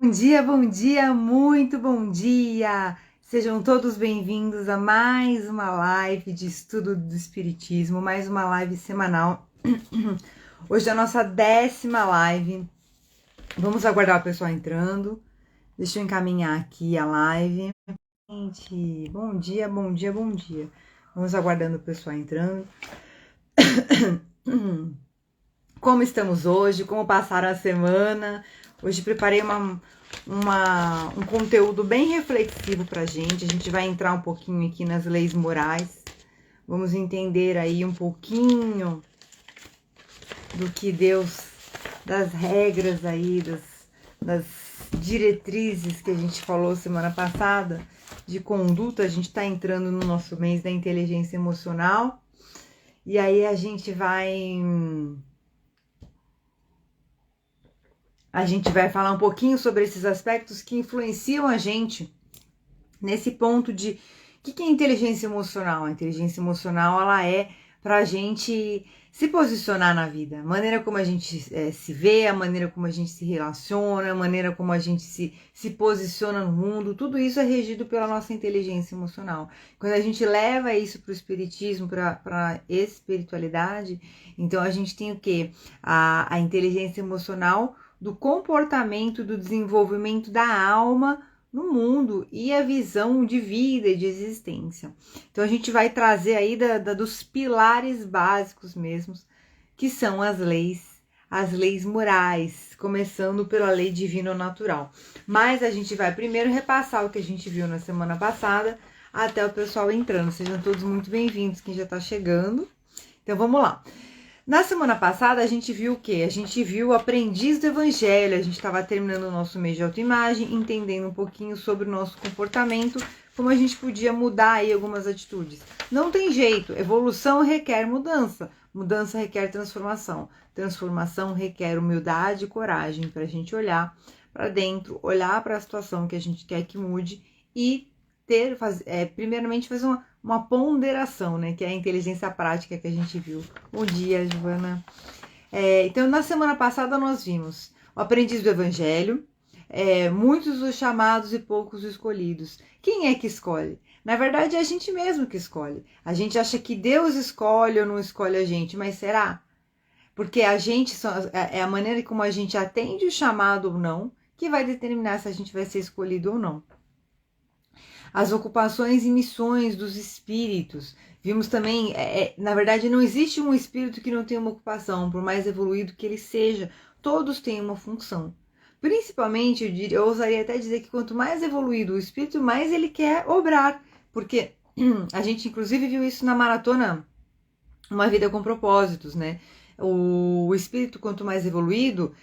Bom dia, muito bom dia! Sejam todos bem-vindos a mais uma live de estudo do Espiritismo, mais uma live semanal. Hoje é a nossa 10ª live. Vamos aguardar o pessoal entrando. Deixa eu encaminhar aqui a live. Gente, bom dia, bom dia, bom dia. Vamos aguardando o pessoal entrando. Como estamos hoje? Como passaram a semana? Hoje preparei um conteúdo bem reflexivo pra gente. A gente vai entrar um pouquinho aqui nas leis morais. Vamos entender aí um pouquinho do que Deus, das regras aí, das diretrizes que a gente falou semana passada, de conduta. A gente tá entrando no nosso mês da inteligência emocional. E aí a gente vai falar um pouquinho sobre esses aspectos que influenciam a gente nesse ponto de o que é inteligência emocional. A inteligência emocional, ela é para a gente se posicionar na vida, a maneira como a gente se vê, a maneira como a gente se relaciona, a maneira como a gente se posiciona no mundo, tudo isso é regido pela nossa inteligência emocional. Quando a gente leva isso para o espiritismo, para a espiritualidade, então a gente tem o quê? A inteligência emocional do comportamento, do desenvolvimento da alma no mundo e a visão de vida e de existência. Então a gente vai trazer aí dos pilares básicos mesmos, que são as leis morais, começando pela lei divino-natural. Mas a gente vai primeiro repassar o que a gente viu na semana passada, até o pessoal entrando. Sejam todos muito bem-vindos, quem já está chegando. Então vamos lá. Na semana passada a gente viu o quê? A gente viu o aprendiz do evangelho, a gente estava terminando o nosso mês de autoimagem, entendendo um pouquinho sobre o nosso comportamento, como a gente podia mudar aí algumas atitudes. Não tem jeito, evolução requer mudança, mudança requer transformação, transformação requer humildade e coragem para a gente olhar para dentro, olhar para a situação que a gente quer que mude e primeiramente fazer uma ponderação, né? Que é a inteligência prática que a gente viu. Bom dia, Giovana. Então, na semana passada nós vimos o aprendiz do evangelho, muitos os chamados e poucos os escolhidos. Quem é que escolhe? Na verdade, é a gente mesmo que escolhe. A gente acha que Deus escolhe ou não escolhe a gente, mas será? Porque a gente é a maneira como a gente atende o chamado ou não que vai determinar se a gente vai ser escolhido ou não. As ocupações e missões dos espíritos. Vimos também, na verdade, não existe um espírito que não tenha uma ocupação, por mais evoluído que ele seja, todos têm uma função. Principalmente, eu ousaria até dizer que quanto mais evoluído o espírito, mais ele quer obrar, porque a gente inclusive viu isso na maratona Uma Vida com Propósitos, né? O espírito, quanto mais evoluído,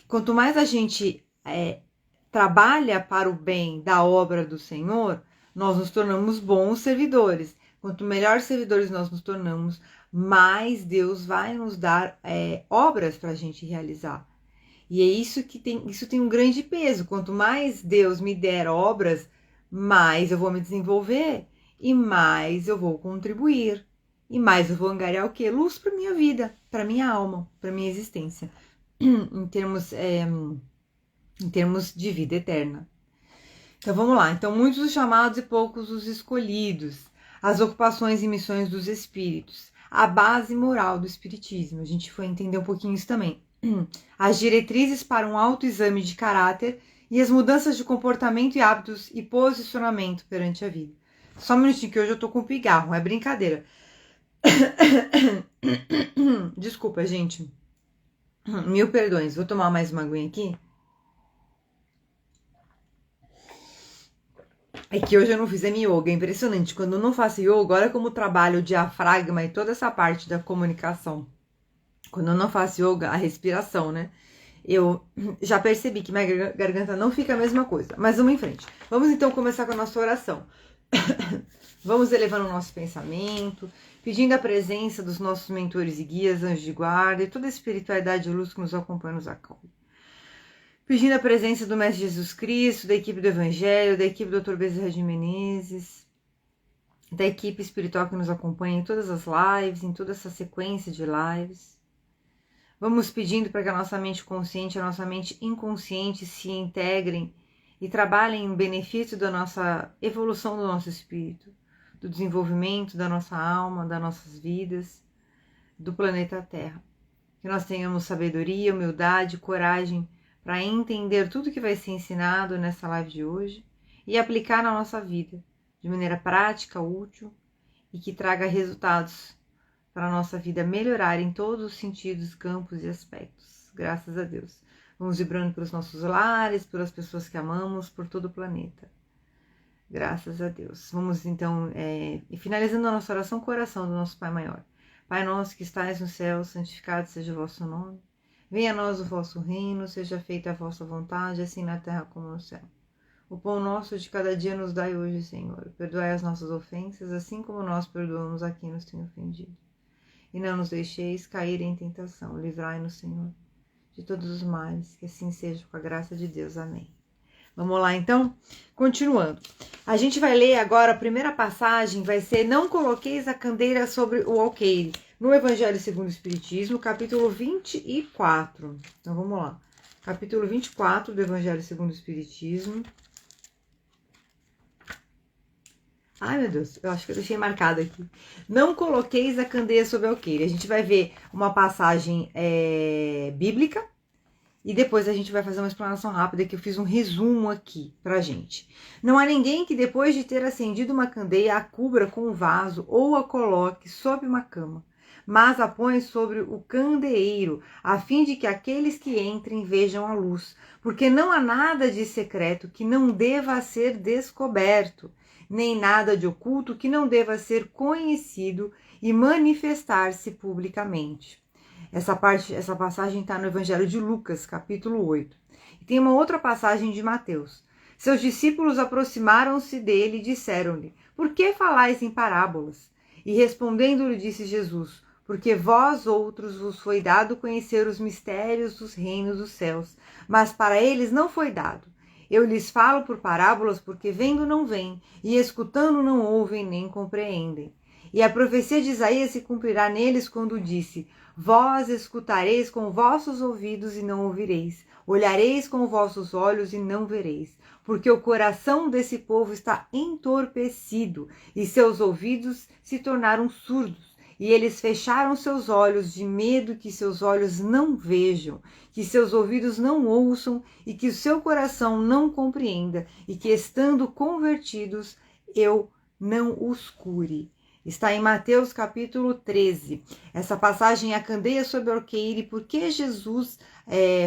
quanto mais a gente trabalha para o bem da obra do Senhor, nós nos tornamos bons servidores. Quanto melhores servidores nós nos tornamos, mais Deus vai nos dar obras para a gente realizar. E é isso que tem um grande peso. Quanto mais Deus me der obras, mais eu vou me desenvolver e mais eu vou contribuir. E mais eu vou angariar o quê? Luz para minha vida, para minha alma, para minha existência. Em termos de vida eterna. Então vamos lá. Então, muitos os chamados e poucos os escolhidos. As ocupações e missões dos espíritos. A base moral do espiritismo. A gente foi entender um pouquinho isso também. As diretrizes para um autoexame de caráter e as mudanças de comportamento e hábitos e posicionamento perante a vida. Só um minutinho que hoje eu tô com pigarro, é brincadeira. Desculpa, gente. Mil perdões. Vou tomar mais uma aguinha aqui. É que hoje eu não fiz a minha yoga, é impressionante. Quando eu não faço yoga, olha como trabalho o diafragma e toda essa parte da comunicação. Quando eu não faço yoga, a respiração, né? Eu já percebi que minha garganta não fica a mesma coisa. Mas vamos em frente. Vamos então começar com a nossa oração. Vamos elevando o nosso pensamento, pedindo a presença dos nossos mentores e guias, anjos de guarda e toda a espiritualidade de luz que nos acompanha e nos acolhe. Pedindo a presença do Mestre Jesus Cristo, da equipe do Evangelho, da equipe do Dr. Bezerra de Menezes, da equipe espiritual que nos acompanha em todas as lives, em toda essa sequência de lives. Vamos pedindo para que a nossa mente consciente e a nossa mente inconsciente se integrem e trabalhem em benefício da nossa evolução do nosso espírito, do desenvolvimento da nossa alma, das nossas vidas, do planeta Terra. Que nós tenhamos sabedoria, humildade, coragem para entender tudo que vai ser ensinado nessa live de hoje e aplicar na nossa vida de maneira prática, útil e que traga resultados para a nossa vida melhorar em todos os sentidos, campos e aspectos. Graças a Deus. Vamos vibrando pelos nossos lares, pelas pessoas que amamos, por todo o planeta. Graças a Deus. Vamos então, finalizando a nossa oração com a oração do nosso Pai Maior. Pai nosso que estais no céu, santificado seja o vosso nome. Venha a nós o vosso reino, seja feita a vossa vontade, assim na terra como no céu. O pão nosso de cada dia nos dai hoje, Senhor. Perdoai as nossas ofensas, assim como nós perdoamos a quem nos tem ofendido. E não nos deixeis cair em tentação. Livrai-nos, Senhor, de todos os males. Que assim seja, com a graça de Deus. Amém. Vamos lá, então? Continuando. A gente vai ler agora, a primeira passagem vai ser: não coloqueis a candeia sobre o alqueire. No Evangelho segundo o Espiritismo, capítulo 24. Então, vamos lá. Capítulo 24 do Evangelho segundo o Espiritismo. Ai, meu Deus, eu acho que eu deixei marcado aqui. Não coloqueis a candeia sobre o alqueire. A gente vai ver uma passagem bíblica e depois a gente vai fazer uma explanação rápida que eu fiz um resumo aqui pra gente. Não há ninguém que depois de ter acendido uma candeia a cubra com um vaso ou a coloque sob uma cama, mas a põe sobre o candeeiro, a fim de que aqueles que entrem vejam a luz, porque não há nada de secreto que não deva ser descoberto, nem nada de oculto que não deva ser conhecido e manifestar-se publicamente. Essa passagem está no Evangelho de Lucas, capítulo 8. E tem uma outra passagem de Mateus. Seus discípulos aproximaram-se dele e disseram-lhe: por que falais em parábolas? E respondendo-lhe disse Jesus: porque vós outros vos foi dado conhecer os mistérios dos reinos dos céus, mas para eles não foi dado. Eu lhes falo por parábolas, porque vendo não veem, e escutando não ouvem nem compreendem. E a profecia de Isaías se cumprirá neles quando disse: vós escutareis com vossos ouvidos e não ouvireis, olhareis com vossos olhos e não vereis, porque o coração desse povo está entorpecido, e seus ouvidos se tornaram surdos. E eles fecharam seus olhos de medo que seus olhos não vejam, que seus ouvidos não ouçam e que o seu coração não compreenda, e que estando convertidos eu não os cure. Está em Mateus capítulo 13. Essa passagem é a candeia sobre o alqueire, porque Jesus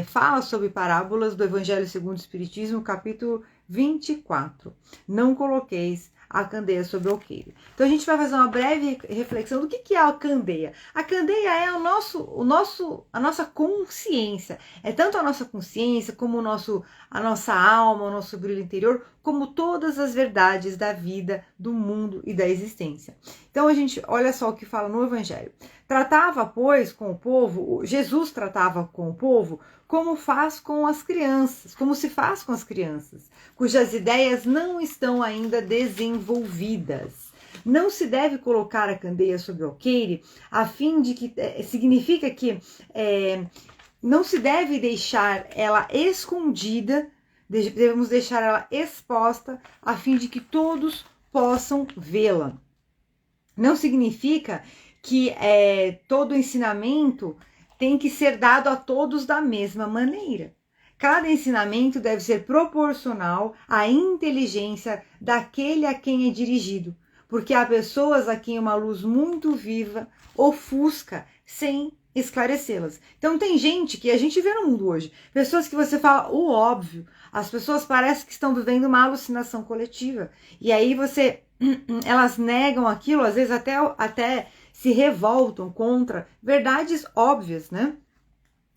fala sobre parábolas do Evangelho segundo o Espiritismo, capítulo 24. Não coloqueis a candeia sobre o alqueire. Então a gente vai fazer uma breve reflexão do que é a candeia. A candeia é a nossa consciência. É tanto a nossa consciência como a nossa alma, o nosso brilho interior, como todas as verdades da vida, do mundo e da existência. Então a gente olha só o que fala no Evangelho. Tratava, pois, com o povo, Jesus tratava com o povo como faz com as crianças, como se faz com as crianças, cujas ideias não estão ainda desenvolvidas. Não se deve colocar a candeia sobre o alqueire, a fim de que significa que não se deve deixar ela escondida, devemos deixar ela exposta, a fim de que todos possam vê-la. Não significa que todo ensinamento tem que ser dado a todos da mesma maneira. Cada ensinamento deve ser proporcional à inteligência daquele a quem é dirigido, porque há pessoas a quem uma luz muito viva ofusca sem esclarecê-las. Então tem gente que a gente vê no mundo hoje, pessoas que você fala o óbvio, as pessoas parecem que estão vivendo uma alucinação coletiva, e aí elas negam aquilo, às vezes até se revoltam contra verdades óbvias, né?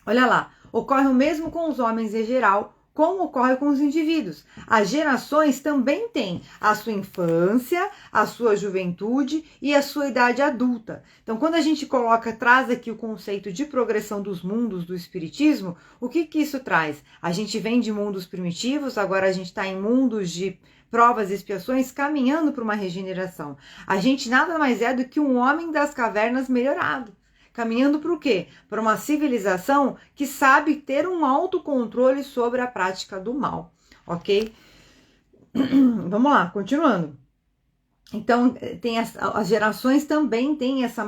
Olha lá, ocorre o mesmo com os homens em geral, como ocorre com os indivíduos. As gerações também têm a sua infância, a sua juventude e a sua idade adulta. Então, quando a gente traz aqui o conceito de progressão dos mundos do espiritismo, o que isso traz? A gente vem de mundos primitivos, agora a gente está em mundos de provas e expiações, caminhando para uma regeneração. A gente nada mais é do que um homem das cavernas melhorado, Caminhando para o quê? Para uma civilização que sabe ter um autocontrole sobre a prática do mal, ok? Vamos lá, continuando. Então, tem as gerações também têm essa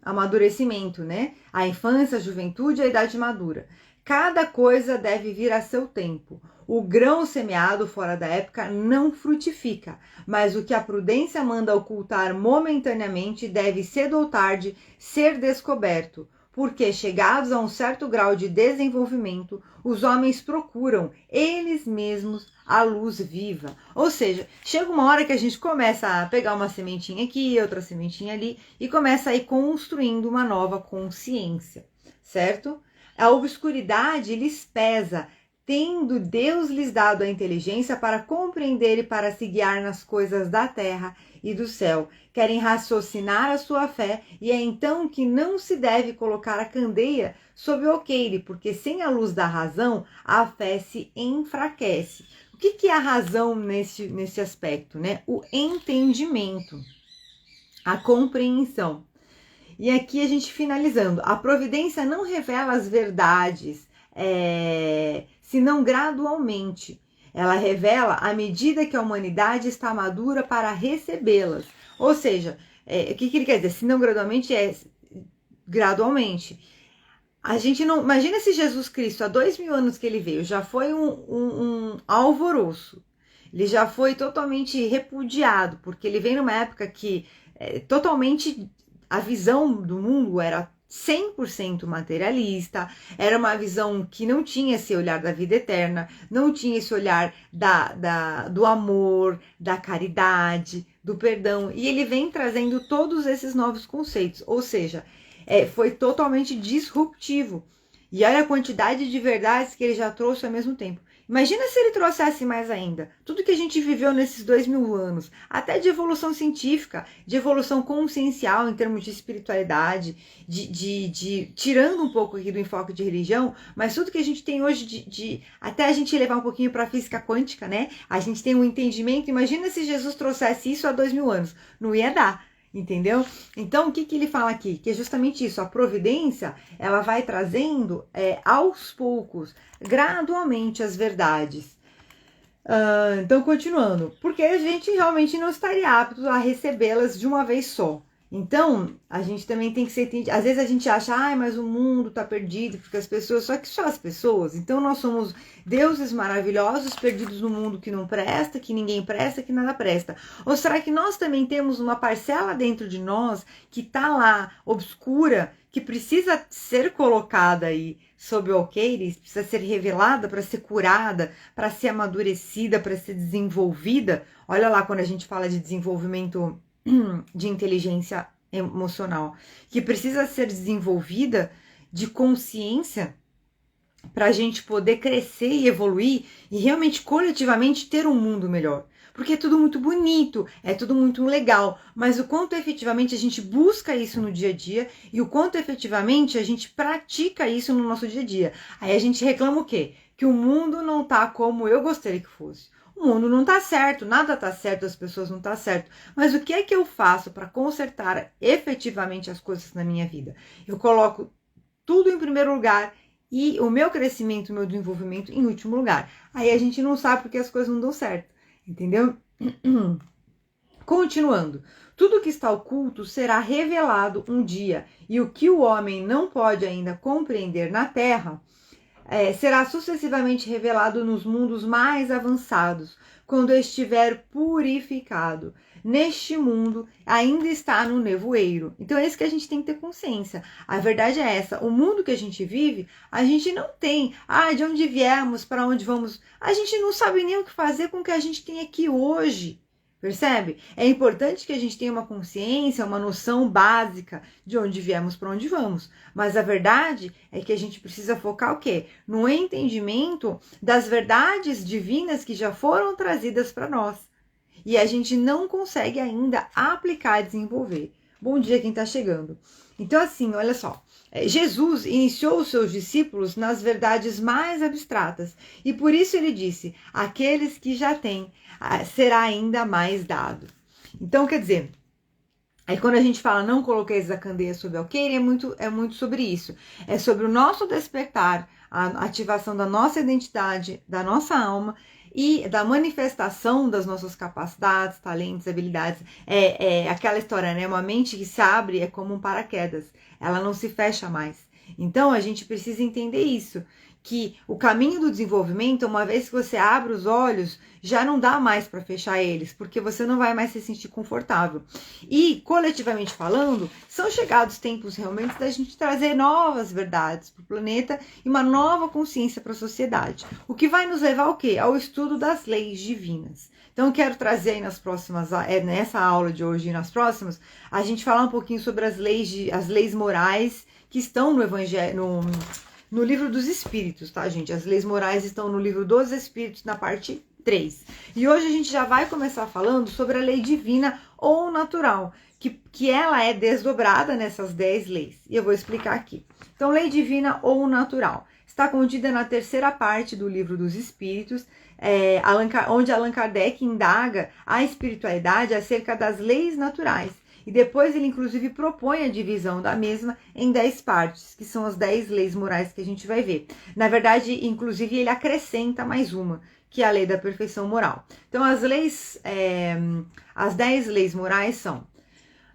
amadurecimento, né? A infância, a juventude e a idade madura. Cada coisa deve vir a seu tempo. O grão semeado fora da época não frutifica, mas o que a prudência manda ocultar momentaneamente deve cedo ou tarde ser descoberto, porque chegados a um certo grau de desenvolvimento, os homens procuram eles mesmos a luz viva. Ou seja, chega uma hora que a gente começa a pegar uma sementinha aqui, outra sementinha ali, e começa a ir construindo uma nova consciência, certo? A obscuridade lhes pesa, tendo Deus lhes dado a inteligência para compreender e para se guiar nas coisas da terra e do céu. Querem raciocinar a sua fé, e é então que não se deve colocar a candeia sob o alqueire, porque sem a luz da razão, a fé se enfraquece. O que é a razão nesse aspecto, né? O entendimento, a compreensão. E aqui a gente finalizando, a providência não revela as verdades, senão gradualmente. Ela revela à medida que a humanidade está madura para recebê-las. Ou seja, o que ele quer dizer? Se não gradualmente, gradualmente. A gente não... Imagina se Jesus Cristo, há 2000 anos que ele veio, já foi um alvoroço. Ele já foi totalmente repudiado, porque ele veio numa época que totalmente a visão do mundo era 100% materialista, era uma visão que não tinha esse olhar da vida eterna, não tinha esse olhar do amor, da caridade, do perdão, e ele vem trazendo todos esses novos conceitos, ou seja, foi totalmente disruptivo, e olha a quantidade de verdades que ele já trouxe ao mesmo tempo. Imagina se ele trouxesse mais ainda, tudo que a gente viveu nesses 2000 anos, até de evolução científica, de evolução consciencial em termos de espiritualidade, tirando um pouco aqui do enfoque de religião, mas tudo que a gente tem hoje, até a gente levar um pouquinho para a física quântica, né? A gente tem um entendimento, imagina se Jesus trouxesse isso há 2000 anos, não ia dar. Entendeu? Então, o que ele fala aqui? Que é justamente isso, a providência, ela vai trazendo aos poucos, gradualmente, as verdades. Então, continuando, porque a gente realmente não estaria apto a recebê-las de uma vez só. Então, a gente também tem que ser entendido. Às vezes a gente acha, mas o mundo está perdido, porque as pessoas, só que só as pessoas. Então, nós somos deuses maravilhosos, perdidos no mundo que não presta, que ninguém presta, que nada presta. Ou será que nós também temos uma parcela dentro de nós que está lá, obscura, que precisa ser colocada aí sob o alqueire, precisa ser revelada para ser curada, para ser amadurecida, para ser desenvolvida? Olha lá quando a gente fala de desenvolvimento de inteligência emocional, que precisa ser desenvolvida, de consciência, para a gente poder crescer e evoluir e realmente coletivamente ter um mundo melhor. Porque é tudo muito bonito, é tudo muito legal, mas o quanto efetivamente a gente busca isso no dia a dia e o quanto efetivamente a gente pratica isso no nosso dia a dia. Aí a gente reclama o quê? Que o mundo não tá como eu gostaria que fosse. O mundo não tá certo, nada tá certo, as pessoas não tá certo. Mas o que é que eu faço para consertar efetivamente as coisas na minha vida? Eu coloco tudo em primeiro lugar e o meu crescimento, o meu desenvolvimento em último lugar. Aí a gente não sabe porque as coisas não dão certo, entendeu? Continuando. Tudo que está oculto será revelado um dia, e o que o homem não pode ainda compreender na terra será sucessivamente revelado nos mundos mais avançados, quando estiver purificado. Neste mundo ainda está no nevoeiro. Então é isso que a gente tem que ter consciência. A verdade é essa. O mundo que a gente vive, a gente não tem. De onde viemos, para onde vamos. A gente não sabe nem o que fazer com o que a gente tem aqui hoje. Percebe? É importante que a gente tenha uma consciência, uma noção básica de onde viemos, para onde vamos. Mas a verdade é que a gente precisa focar o quê? No entendimento das verdades divinas que já foram trazidas para nós. E a gente não consegue ainda aplicar e desenvolver. Bom dia quem está chegando. Então assim, olha só. Jesus iniciou os seus discípulos nas verdades mais abstratas. E por isso ele disse, aqueles que já têm, será ainda mais dado. Então, quer dizer, Aí quando a gente fala não coloqueis a candeia sob alqueire, é muito sobre isso. É sobre o nosso despertar, a ativação da nossa identidade, da nossa alma e da manifestação das nossas capacidades, talentos, habilidades. É aquela história, né? Uma mente que se abre é como um paraquedas, ela não se fecha mais. Então a gente precisa entender isso, que o caminho do desenvolvimento, uma vez que você abre os olhos, já não dá mais para fechar eles, porque você não vai mais se sentir confortável. E, coletivamente falando, são chegados tempos realmente da gente trazer novas verdades para o planeta e uma nova consciência para a sociedade. O que vai nos levar ao quê? Ao estudo das leis divinas. Então, eu quero trazer aí nessa aula de hoje e nas próximas, a gente falar um pouquinho sobre as leis morais que estão no Evangelho, no livro dos Espíritos, tá, gente? As leis morais estão no livro dos Espíritos, na parte 3. E hoje a gente já vai começar falando sobre a lei divina ou natural, que ela é desdobrada nessas 10 leis. E eu vou explicar aqui. Então, lei divina ou natural está contida na terceira parte do livro dos Espíritos, onde Allan Kardec indaga a espiritualidade acerca das leis naturais. E depois ele, inclusive, propõe a divisão da mesma em 10 partes, que são as 10 leis morais que a gente vai ver. Na verdade, inclusive, ele acrescenta mais uma, que é a lei da perfeição moral. Então, as 10 leis morais são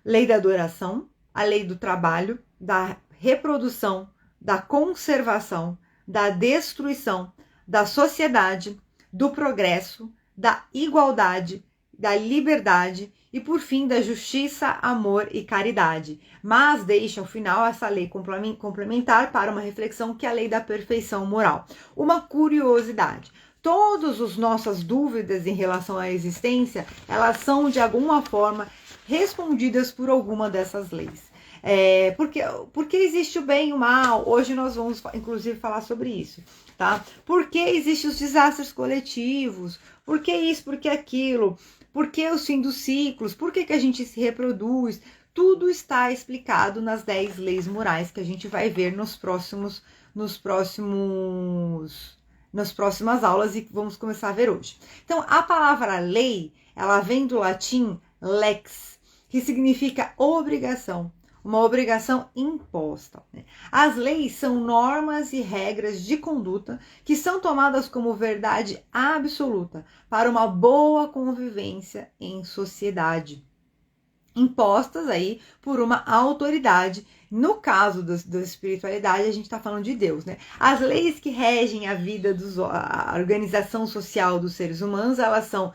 lei da adoração, a lei do trabalho, da reprodução, da conservação, da destruição, da sociedade, do progresso, da igualdade, da liberdade e, por fim, da justiça, amor e caridade. Mas deixa ao final essa lei complementar para uma reflexão, que é a lei da perfeição moral. Uma curiosidade: todas as nossas dúvidas em relação à existência, elas são de alguma forma respondidas por alguma dessas leis. Porque existe o bem e o mal. Hoje nós vamos, inclusive, falar sobre isso, tá? Por que existem os desastres coletivos? Por que isso? Por que aquilo? Por que o fim dos ciclos? Por que a gente se reproduz? Tudo está explicado nas 10 leis morais que a gente vai ver nas próximas aulas, e vamos começar a ver hoje. Então, a palavra lei, ela vem do latim lex, que significa obrigação, uma obrigação imposta. As leis são normas e regras de conduta que são tomadas como verdade absoluta para uma boa convivência em sociedade, impostas aí por uma autoridade. No caso da espiritualidade, a gente está falando de Deus, né? As leis que regem a vida, a organização social dos seres humanos, elas são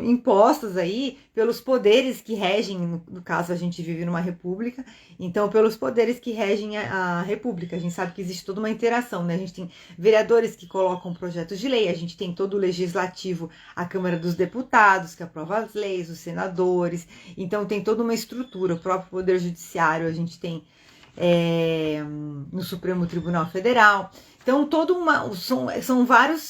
impostas aí pelos poderes que regem, no caso a gente vive numa república, então pelos poderes que regem a república. A gente sabe que existe toda uma interação, né? A gente tem vereadores que colocam projetos de lei, a gente tem todo o legislativo, a Câmara dos Deputados, que aprova as leis, os senadores, então tem toda uma estrutura, o próprio Poder Judiciário a gente tem no Supremo Tribunal Federal. Então, são várias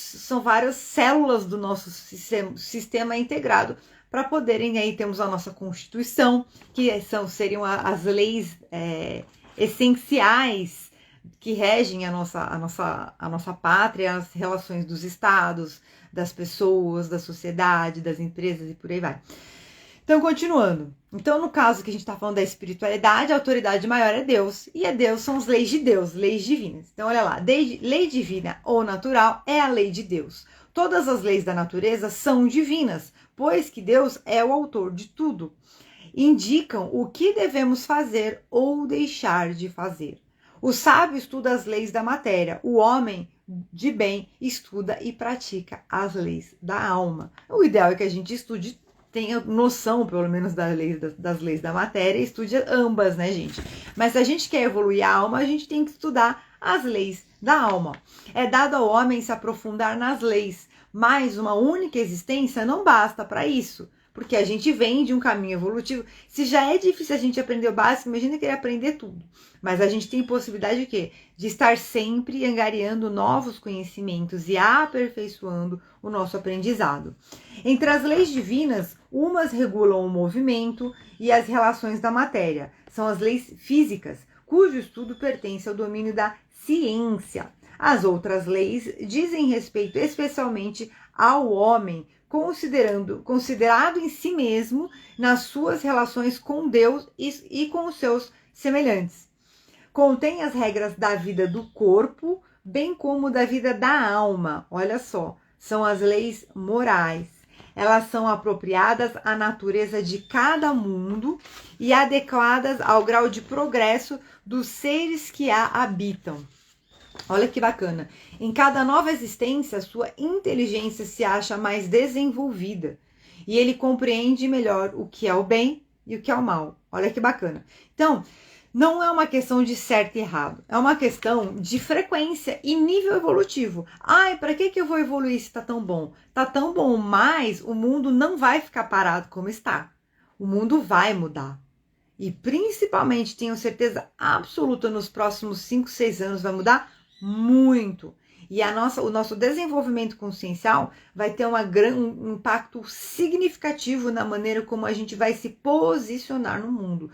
células do nosso sistema integrado para poderem, aí temos a nossa Constituição, que seriam as leis essenciais que regem a nossa pátria, as relações dos estados, das pessoas, da sociedade, das empresas e por aí vai. Então, continuando. Então, no caso que a gente está falando da espiritualidade, a autoridade maior é Deus. E Deus são as leis de Deus, leis divinas. Então, olha lá. Lei divina ou natural é a lei de Deus. Todas as leis da natureza são divinas, pois que Deus é o autor de tudo. Indicam o que devemos fazer ou deixar de fazer. O sábio estuda as leis da matéria. O homem de bem estuda e pratica as leis da alma. O ideal é que a gente estude, tenha noção, pelo menos, das leis da matéria, e estude ambas, né, gente? Mas se a gente quer evoluir a alma, a gente tem que estudar as leis da alma. É dado ao homem se aprofundar nas leis, mas uma única existência não basta para isso, porque a gente vem de um caminho evolutivo. Se já é difícil a gente aprender o básico, imagina querer aprender tudo. Mas a gente tem possibilidade de quê? De estar sempre angariando novos conhecimentos e aperfeiçoando o nosso aprendizado. Entre as leis divinas, umas regulam o movimento e as relações da matéria. São as leis físicas, cujo estudo pertence ao domínio da ciência. As outras leis dizem respeito especialmente ao homem, considerado em si mesmo nas suas relações com Deus e com os seus semelhantes. Contém as regras da vida do corpo, bem como da vida da alma. Olha só, são as leis morais. Elas são apropriadas à natureza de cada mundo e adequadas ao grau de progresso dos seres que a habitam. Olha que bacana. Em cada nova existência, sua inteligência se acha mais desenvolvida e ele compreende melhor o que é o bem e o que é o mal. Olha que bacana. Então, não é uma questão de certo e errado, é uma questão de frequência e nível evolutivo. Ai, para que eu vou evoluir se tá tão bom? Tá tão bom, mas o mundo não vai ficar parado como está. O mundo vai mudar. E principalmente, tenho certeza absoluta, nos próximos 5, 6 anos vai mudar muito. E o nosso desenvolvimento consciencial vai ter um impacto significativo na maneira como a gente vai se posicionar no mundo.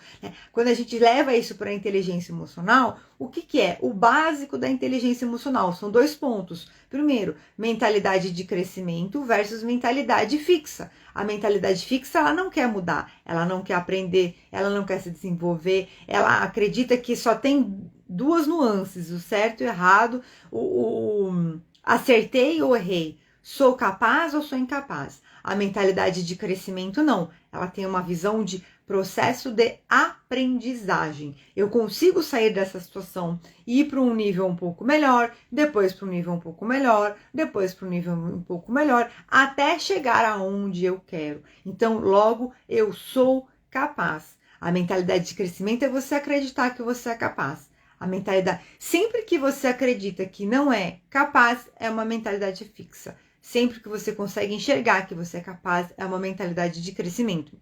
Quando a gente leva isso para a inteligência emocional, o que é? O básico da inteligência emocional são 2 pontos. Primeiro, mentalidade de crescimento versus mentalidade fixa. A mentalidade fixa, ela não quer mudar, ela não quer aprender, ela não quer se desenvolver, ela acredita que só tem 2 nuances, o certo e o errado, o acertei ou errei, sou capaz ou sou incapaz. A mentalidade de crescimento não, ela tem uma visão de processo de aprendizagem. Eu consigo sair dessa situação e ir para um nível um pouco melhor, depois para um nível um pouco melhor, depois para um nível um pouco melhor, até chegar aonde eu quero. Então, logo, eu sou capaz. A mentalidade de crescimento é você acreditar que você é capaz. A mentalidade, sempre que você acredita que não é capaz, é uma mentalidade fixa. Sempre que você consegue enxergar que você é capaz, é uma mentalidade de crescimento.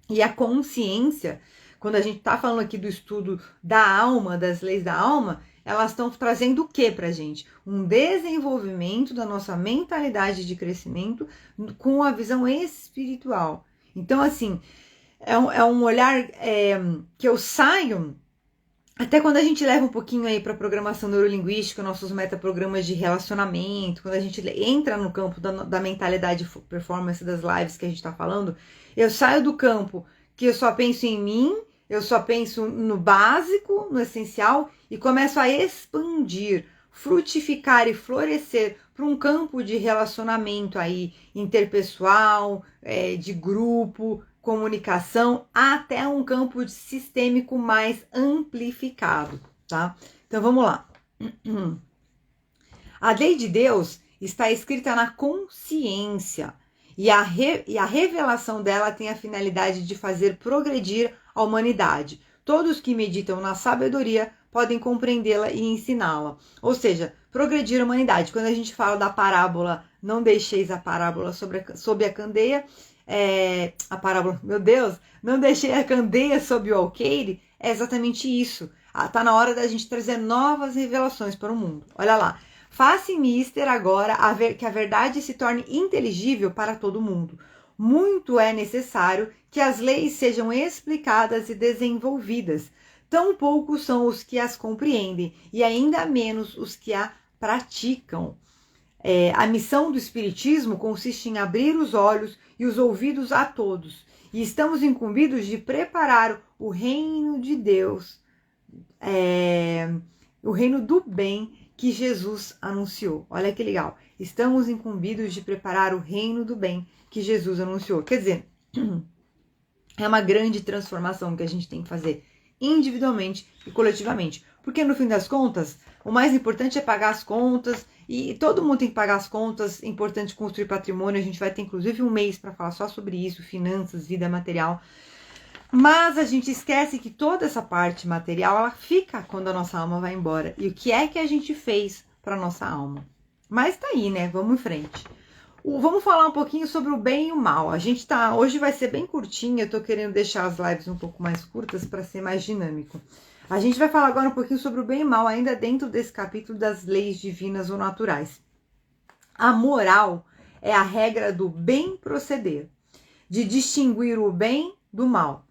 E a consciência, quando a gente está falando aqui do estudo da alma, das leis da alma, elas estão trazendo o que pra gente? Um desenvolvimento da nossa mentalidade de crescimento com a visão espiritual. Então, assim, é um olhar que eu saio. Até quando a gente leva um pouquinho aí para programação neurolinguística, nossos metaprogramas de relacionamento, quando a gente entra no campo da mentalidade performance das lives que a gente está falando, eu saio do campo que eu só penso em mim, eu só penso no básico, no essencial, e começo a expandir, frutificar e florescer para um campo de relacionamento aí interpessoal, de grupo, comunicação, até um campo sistêmico mais amplificado, tá? Então vamos lá. A lei de Deus está escrita na consciência e a revelação dela tem a finalidade de fazer progredir a humanidade. Todos que meditam na sabedoria podem compreendê-la e ensiná-la. Ou seja, progredir a humanidade. Quando a gente fala da parábola, não deixeis a parábola sob a candeia, a parábola, meu Deus, não deixei a candeia sob o alqueire, é exatamente isso. Tá na hora da gente trazer novas revelações para o mundo. Olha lá. Faça mister agora que a verdade se torne inteligível para todo mundo. Muito é necessário que as leis sejam explicadas e desenvolvidas. Tão poucos são os que as compreendem e ainda menos os que a praticam. A missão do Espiritismo consiste em abrir os olhos e os ouvidos a todos. E estamos incumbidos de preparar o reino de Deus, o reino do bem que Jesus anunciou. Olha que legal. Estamos incumbidos de preparar o reino do bem que Jesus anunciou. Quer dizer, é uma grande transformação que a gente tem que fazer individualmente e coletivamente. Porque no fim das contas, o mais importante é pagar as contas, e todo mundo tem que pagar as contas, é importante construir patrimônio, a gente vai ter inclusive um mês para falar só sobre isso, finanças, vida material. Mas a gente esquece que toda essa parte material, ela fica quando a nossa alma vai embora. E o que é que a gente fez para nossa alma? Mas tá aí, né? Vamos em frente. Vamos falar um pouquinho sobre o bem e o mal. A gente hoje vai ser bem curtinho, eu tô querendo deixar as lives um pouco mais curtas para ser mais dinâmico. A gente vai falar agora um pouquinho sobre o bem e o mal, ainda dentro desse capítulo das leis divinas ou naturais. A moral é a regra do bem proceder, de distinguir o bem do mal.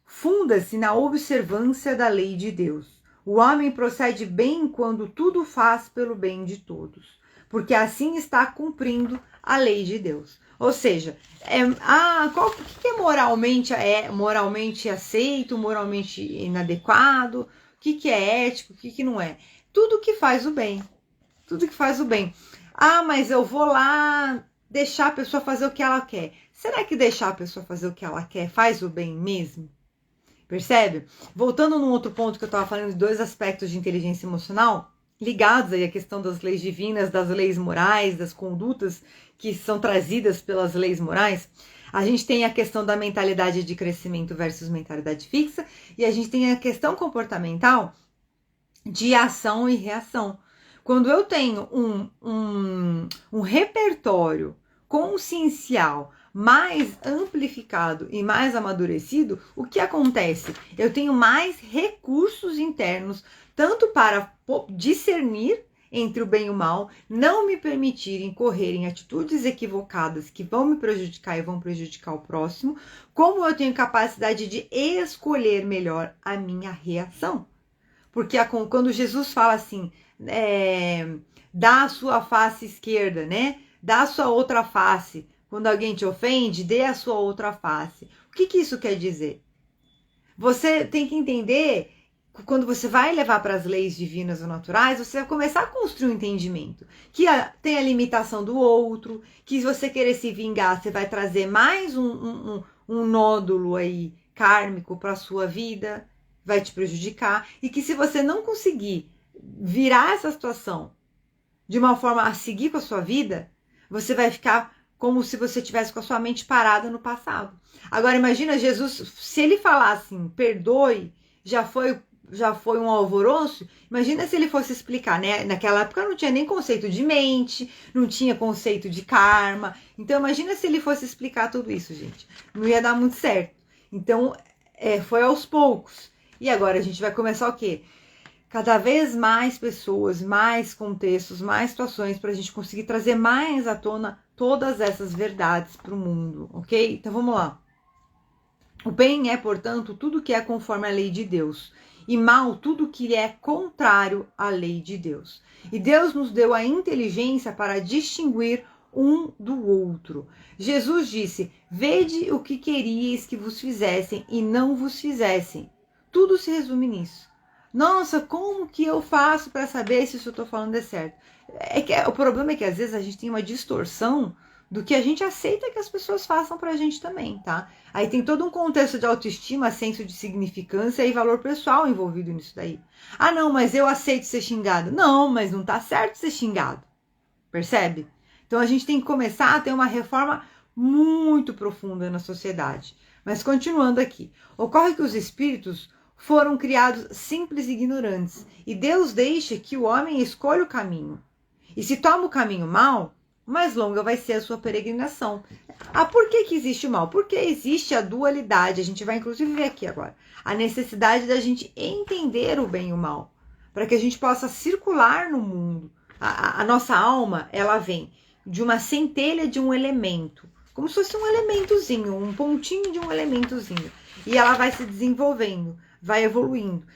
Funda-se na observância da lei de Deus. O homem procede bem quando tudo faz pelo bem de todos. porque assim está cumprindo a lei de Deus. Ou seja, o que é moralmente aceito, moralmente inadequado, o que é ético, o que não é? Tudo que faz o bem. Tudo que faz o bem. Mas eu vou lá deixar a pessoa fazer o que ela quer. Será que deixar a pessoa fazer o que ela quer faz o bem mesmo? Percebe? Voltando num outro ponto que eu estava falando de 2 aspectos de inteligência emocional, ligados aí à questão das leis divinas, das leis morais, das condutas que são trazidas pelas leis morais, a gente tem a questão da mentalidade de crescimento versus mentalidade fixa, e a gente tem a questão comportamental de ação e reação. Quando eu tenho um repertório consciencial mais amplificado e mais amadurecido, o que acontece? Eu tenho mais recursos internos, tanto para discernir entre o bem e o mal, não me permitirem correr em atitudes equivocadas que vão me prejudicar e vão prejudicar o próximo, como eu tenho capacidade de escolher melhor a minha reação. Porque quando Jesus fala assim, dá a sua face esquerda, né? Dá a sua outra face. Quando alguém te ofende, dê a sua outra face. O que isso quer dizer? Você tem que entender, quando você vai levar para as leis divinas ou naturais, você vai começar a construir um entendimento. Que tem a limitação do outro, que se você querer se vingar, você vai trazer mais um nódulo aí kármico para a sua vida, vai te prejudicar. E que se você não conseguir virar essa situação de uma forma a seguir com a sua vida, você vai ficar como se você tivesse com a sua mente parada no passado. Agora imagina Jesus, se ele falar assim, perdoe, já foi um alvoroço, imagina se ele fosse explicar, né? Naquela época não tinha nem conceito de mente, não tinha conceito de karma, então imagina se ele fosse explicar tudo isso, gente. Não ia dar muito certo. Então, foi aos poucos. E agora a gente vai começar o quê? Cada vez mais pessoas, mais contextos, mais situações para a gente conseguir trazer mais à tona todas essas verdades para o mundo, ok? Então vamos lá. O bem é, portanto, tudo que é conforme a lei de Deus, e mal tudo que é contrário à lei de Deus. E Deus nos deu a inteligência para distinguir um do outro. Jesus disse: vede o que queríeis que vos fizessem e não vos fizessem. Tudo se resume nisso. Nossa, como que eu faço para saber se isso eu estou falando é certo? O problema é que às vezes a gente tem uma distorção do que a gente aceita que as pessoas façam pra gente também, tá? Aí tem todo um contexto de autoestima, senso de significância e valor pessoal envolvido nisso daí. Ah, não, mas eu aceito ser xingado. Não, mas não tá certo ser xingado. Percebe? Então a gente tem que começar a ter uma reforma muito profunda na sociedade. Mas continuando aqui, ocorre que os espíritos foram criados simples e ignorantes, e Deus deixa que o homem escolha o caminho. E se toma o caminho mau, mais longa vai ser a sua peregrinação. Por que existe o mal? Porque existe a dualidade. A gente vai inclusive ver aqui agora a necessidade da gente entender o bem e o mal, para que a gente possa circular no mundo. A nossa alma, ela vem de uma centelha de um elemento, como se fosse um elementozinho, um pontinho de um elementozinho, e ela vai se desenvolvendo, vai evoluindo.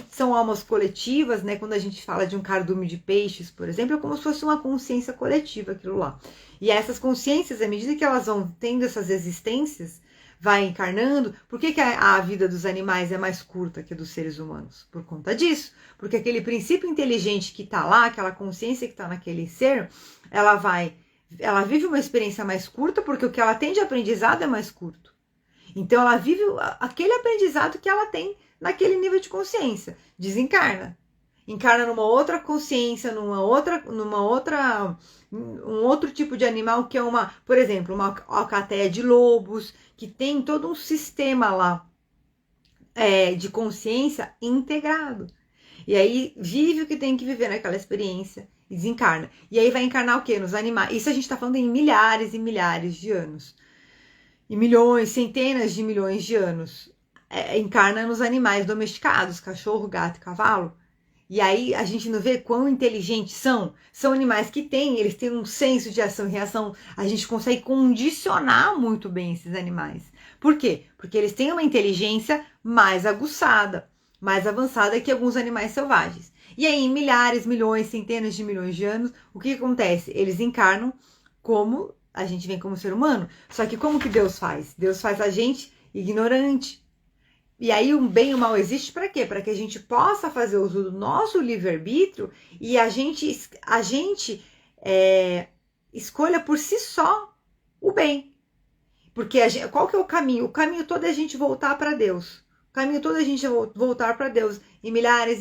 São almas coletivas, né? Quando a gente fala de um cardume de peixes, por exemplo, é como se fosse uma consciência coletiva, aquilo lá. E essas consciências, à medida que elas vão tendo essas existências, vai encarnando. Por que a vida dos animais é mais curta que a dos seres humanos? Por conta disso. Porque aquele princípio inteligente que está lá, aquela consciência que está naquele ser, ela vive uma experiência mais curta, porque o que ela tem de aprendizado é mais curto. Então ela vive aquele aprendizado que ela tem naquele nível de consciência, desencarna. Encarna numa outra consciência, um outro tipo de animal que é por exemplo, uma alcateia de lobos, que tem todo um sistema lá de consciência integrado. E aí vive o que tem que viver naquela experiência e desencarna. E aí vai encarnar o quê? Nos animais. Isso a gente está falando em milhares e milhares de anos. E milhões, centenas de milhões de anos. Encarna nos animais domesticados, cachorro, gato e cavalo. E aí a gente não vê quão inteligentes são. São animais que eles têm um senso de ação e reação. A gente consegue condicionar muito bem esses animais. Por quê? Porque eles têm uma inteligência mais aguçada, mais avançada que alguns animais selvagens. E aí, em milhares, milhões, centenas de milhões de anos, o que acontece? Eles encarnam como a gente vem como ser humano. Só que como que Deus faz? Deus faz a gente ignorante. E aí o bem e o mal existe para quê? Para que a gente possa fazer uso do nosso livre-arbítrio e a gente escolha por si só o bem. Porque qual que é o caminho? O caminho todo é a gente voltar para Deus. O caminho todo é a gente voltar para Deus. E milhares,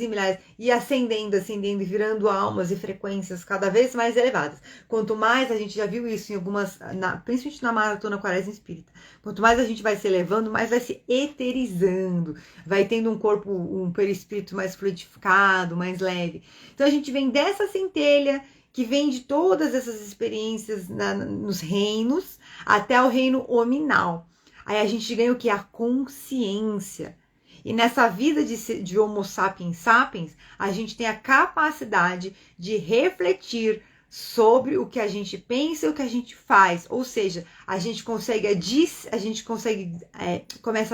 e ascendendo, e virando almas e frequências cada vez mais elevadas. Quanto mais, a gente já viu isso em algumas, principalmente na Maratona Quaresma Espírita, quanto mais a gente vai se elevando, mais vai se eterizando, vai tendo um corpo, um perispírito mais fluidificado, mais leve. Então a gente vem dessa centelha que vem de todas essas experiências nos reinos até o reino hominal. Aí a gente ganha o que? A consciência. E nessa vida de Homo sapiens sapiens, a gente tem a capacidade de refletir sobre o que a gente pensa e o que a gente faz. Ou seja, a gente começa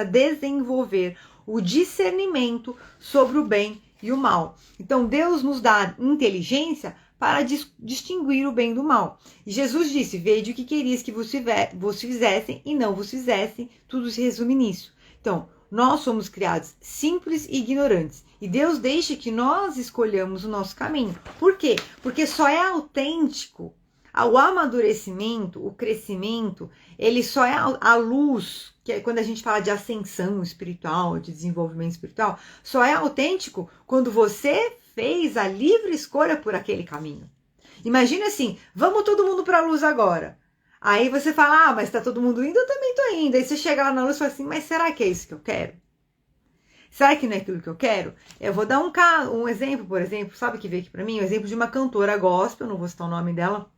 a desenvolver o discernimento sobre o bem e o mal. Então Deus nos dá inteligência para distinguir o bem do mal. E Jesus disse: vede o que querias que vos fizessem e não vos fizessem. Tudo se resume nisso. Então, nós somos criados simples e ignorantes. E Deus deixa que nós escolhamos o nosso caminho. Por quê? Porque só é autêntico. O amadurecimento, o crescimento, ele só é a luz, que é quando a gente fala de ascensão espiritual, de desenvolvimento espiritual, só é autêntico quando você fez a livre escolha por aquele caminho. Imagina assim, vamos todo mundo para a luz agora. Aí você fala, mas tá todo mundo indo, eu também tô indo. Aí você chega lá na luz e fala assim, mas será que é isso que eu quero? Será que não é aquilo que eu quero? Eu vou dar um exemplo, por exemplo, sabe o que veio aqui para mim? Um exemplo de uma cantora gospel, não vou citar o nome dela,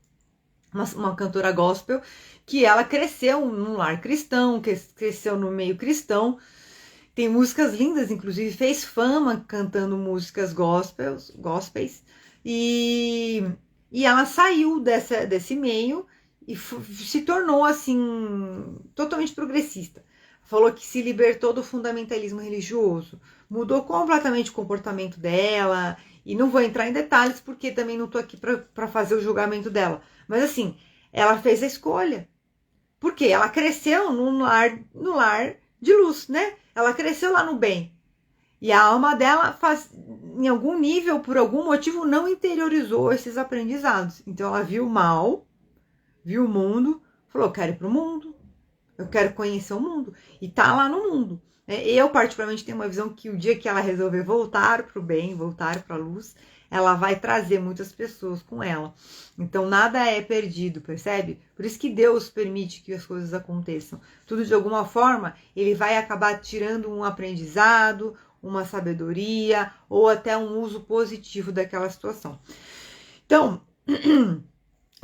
uma cantora gospel, que ela cresceu num lar cristão, cresceu no meio cristão, tem músicas lindas, inclusive fez fama cantando músicas gospels, e ela saiu desse meio e se tornou assim totalmente progressista. Falou que se libertou do fundamentalismo religioso, mudou completamente o comportamento dela, e não vou entrar em detalhes porque também não estou aqui para fazer o julgamento dela. Mas assim, ela fez a escolha. Por quê? Ela cresceu no lar de luz, né? Ela cresceu lá no bem. E a alma dela, em algum nível, por algum motivo, não interiorizou esses aprendizados. Então ela viu o mal, viu o mundo, falou, eu quero ir para o mundo, eu quero conhecer o mundo. E tá lá no mundo. Eu, particularmente, tenho uma visão que o dia que ela resolver voltar para o bem, voltar para a luz, ela vai trazer muitas pessoas com ela. Então, nada é perdido, percebe? Por isso que Deus permite que as coisas aconteçam. Tudo, de alguma forma, ele vai acabar tirando um aprendizado, uma sabedoria, ou até um uso positivo daquela situação.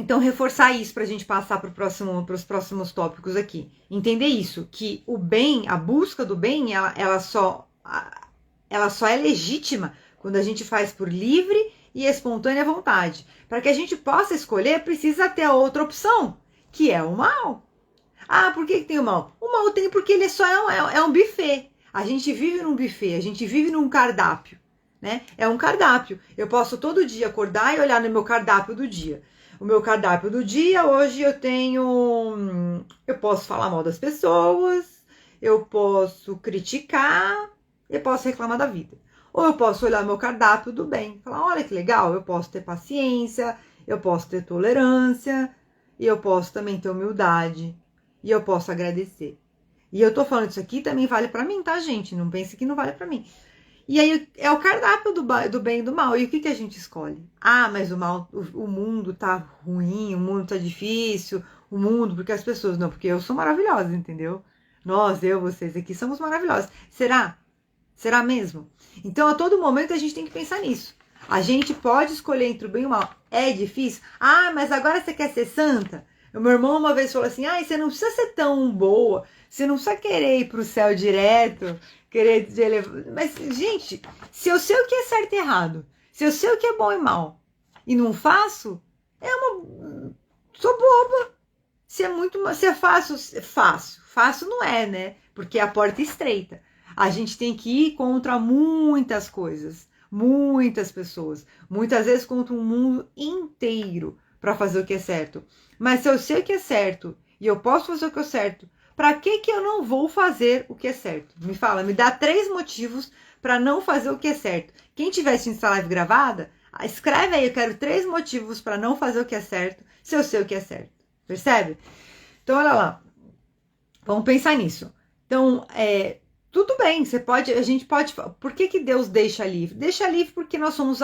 Então, reforçar isso para a gente passar para os próximos tópicos aqui. Entender isso, que o bem, a busca do bem, ela só é legítima quando a gente faz por livre e espontânea vontade. Para que a gente possa escolher, precisa ter a outra opção, que é o mal. Ah, por que tem o mal? O mal tem porque ele só é um buffet. A gente vive num buffet, a gente vive num cardápio, né? É um cardápio. Eu posso todo dia acordar e olhar no meu cardápio do dia. O meu cardápio do dia, hoje eu posso falar mal das pessoas, eu posso criticar, eu posso reclamar da vida. Ou eu posso olhar meu cardápio do bem, falar, olha que legal, eu posso ter paciência, eu posso ter tolerância, e eu posso também ter humildade, e eu posso agradecer. E eu tô falando isso aqui também vale pra mim, tá, gente? Não pense que não vale pra mim. E aí é o cardápio do bem e do mal. E o que a gente escolhe? Ah, mas o mundo tá ruim, o mundo tá difícil, o mundo, porque as pessoas... Não, porque eu sou maravilhosa, entendeu? Nós, vocês aqui somos maravilhosos. Será? Será mesmo? Então, a todo momento, a gente tem que pensar nisso. A gente pode escolher entre o bem e o mal. É difícil? Ah, mas agora você quer ser santa? O meu irmão uma vez falou assim, você não precisa ser tão boa, você não precisa querer ir pro céu direto, querer elevar. Mas, gente, se eu sei o que é certo e errado, se eu sei o que é bom e mal, e não faço, sou boba. Se é fácil, fácil não é, né? Porque a porta é estreita. A gente tem que ir contra muitas coisas. muitas pessoas, muitas vezes contra um mundo inteiro para fazer o que é certo. Mas se eu sei o que é certo e eu posso fazer o que é certo, para que eu não vou fazer o que é certo? Me fala, me dá 3 motivos para não fazer o que é certo. Quem tiver assistindo essa live gravada, escreve aí, eu quero 3 motivos para não fazer o que é certo, se eu sei o que é certo. Percebe? Então, olha lá. Vamos pensar nisso. Então, tudo bem, a gente pode... Por que Deus deixa livre? Deixa livre porque nós somos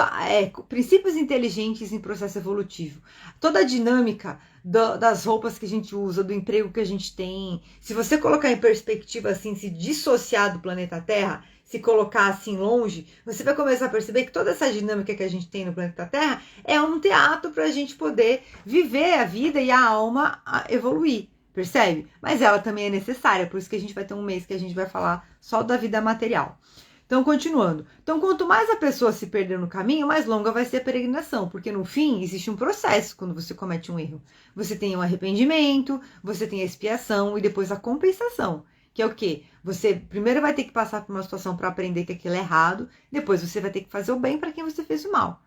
princípios inteligentes em processo evolutivo. Toda a dinâmica das roupas que a gente usa, do emprego que a gente tem, se você colocar em perspectiva assim, se dissociar do planeta Terra, se colocar assim longe, você vai começar a perceber que toda essa dinâmica que a gente tem no planeta Terra é um teatro para a gente poder viver a vida e a alma evoluir. Percebe? Mas ela também é necessária, por isso que a gente vai ter um mês que a gente vai falar só da vida material. Então, continuando. Então, quanto mais a pessoa se perder no caminho, mais longa vai ser a peregrinação, porque no fim existe um processo quando você comete um erro. Você tem um arrependimento, você tem a expiação e depois a compensação, que é o quê? Você primeiro vai ter que passar por uma situação para aprender que aquilo é errado, depois você vai ter que fazer o bem para quem você fez o mal.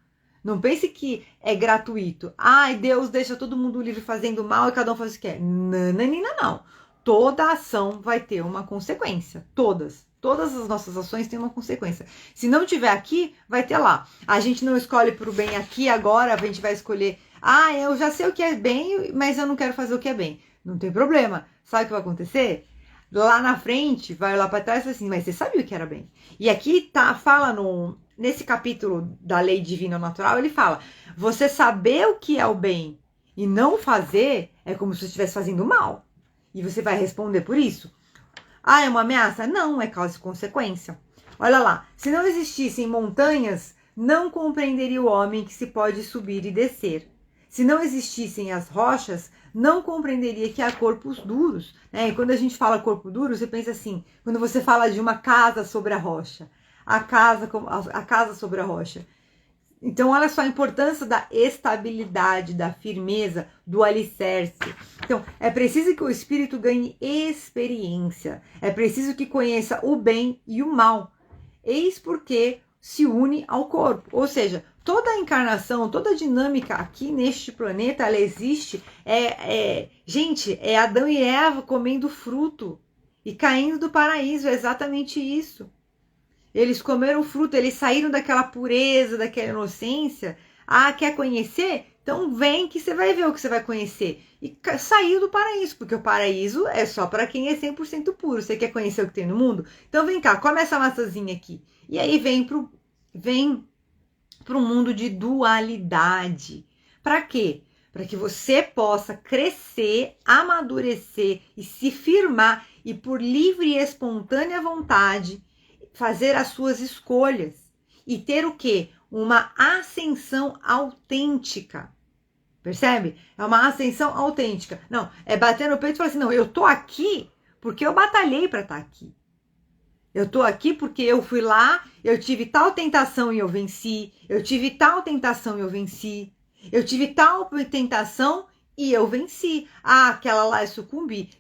Não pense que é gratuito. Ai, Deus deixa todo mundo livre fazendo mal e cada um faz o que quer. Nananina, não. Toda ação vai ter uma consequência. Todas. Todas as nossas ações têm uma consequência. Se não tiver aqui, vai ter lá. A gente não escolhe pro bem aqui agora, a gente vai escolher. Ah, eu já sei o que é bem, mas eu não quero fazer o que é bem. Não tem problema. Sabe o que vai acontecer? Lá na frente, vai lá para trás e fala assim, mas você sabia o que era bem. E aqui fala nesse capítulo da lei divina natural, ele fala, você saber o que é o bem e não fazer é como se você estivesse fazendo mal. E você vai responder por isso. Ah, é uma ameaça? Não, é causa e consequência. Olha lá, se não existissem montanhas, não compreenderia o homem que se pode subir e descer. Se não existissem as rochas, não compreenderia que há corpos duros. E quando a gente fala corpo duro, você pensa assim, quando você fala de uma casa sobre a rocha, a casa sobre a rocha. Então, olha só a importância da estabilidade, da firmeza, do alicerce. Então, é preciso que o espírito ganhe experiência. É preciso que conheça o bem e o mal. Eis porque se une ao corpo. Ou seja, toda a encarnação, toda a dinâmica aqui neste planeta, ela existe. Gente, é Adão e Eva comendo fruto e caindo do paraíso. É exatamente isso. Eles comeram fruto, eles saíram daquela pureza, daquela inocência. Ah, quer conhecer? Então vem que você vai ver o que você vai conhecer. E saiu do paraíso, porque o paraíso é só para quem é 100% puro. Você quer conhecer o que tem no mundo? Então vem cá, come essa maçãzinha aqui. E aí vem pro mundo de dualidade. Para quê? Para que você possa crescer, amadurecer e se firmar e por livre e espontânea vontade fazer as suas escolhas e ter o quê? Uma ascensão autêntica. Percebe? É uma ascensão autêntica. Não, é bater no peito e falar assim, não, eu tô aqui porque eu batalhei para estar aqui. Eu tô aqui porque eu fui lá, eu tive tal tentação e eu venci. Eu tive tal tentação e eu venci. Eu tive tal tentação e eu venci. Ah, aquela lá eu sucumbi.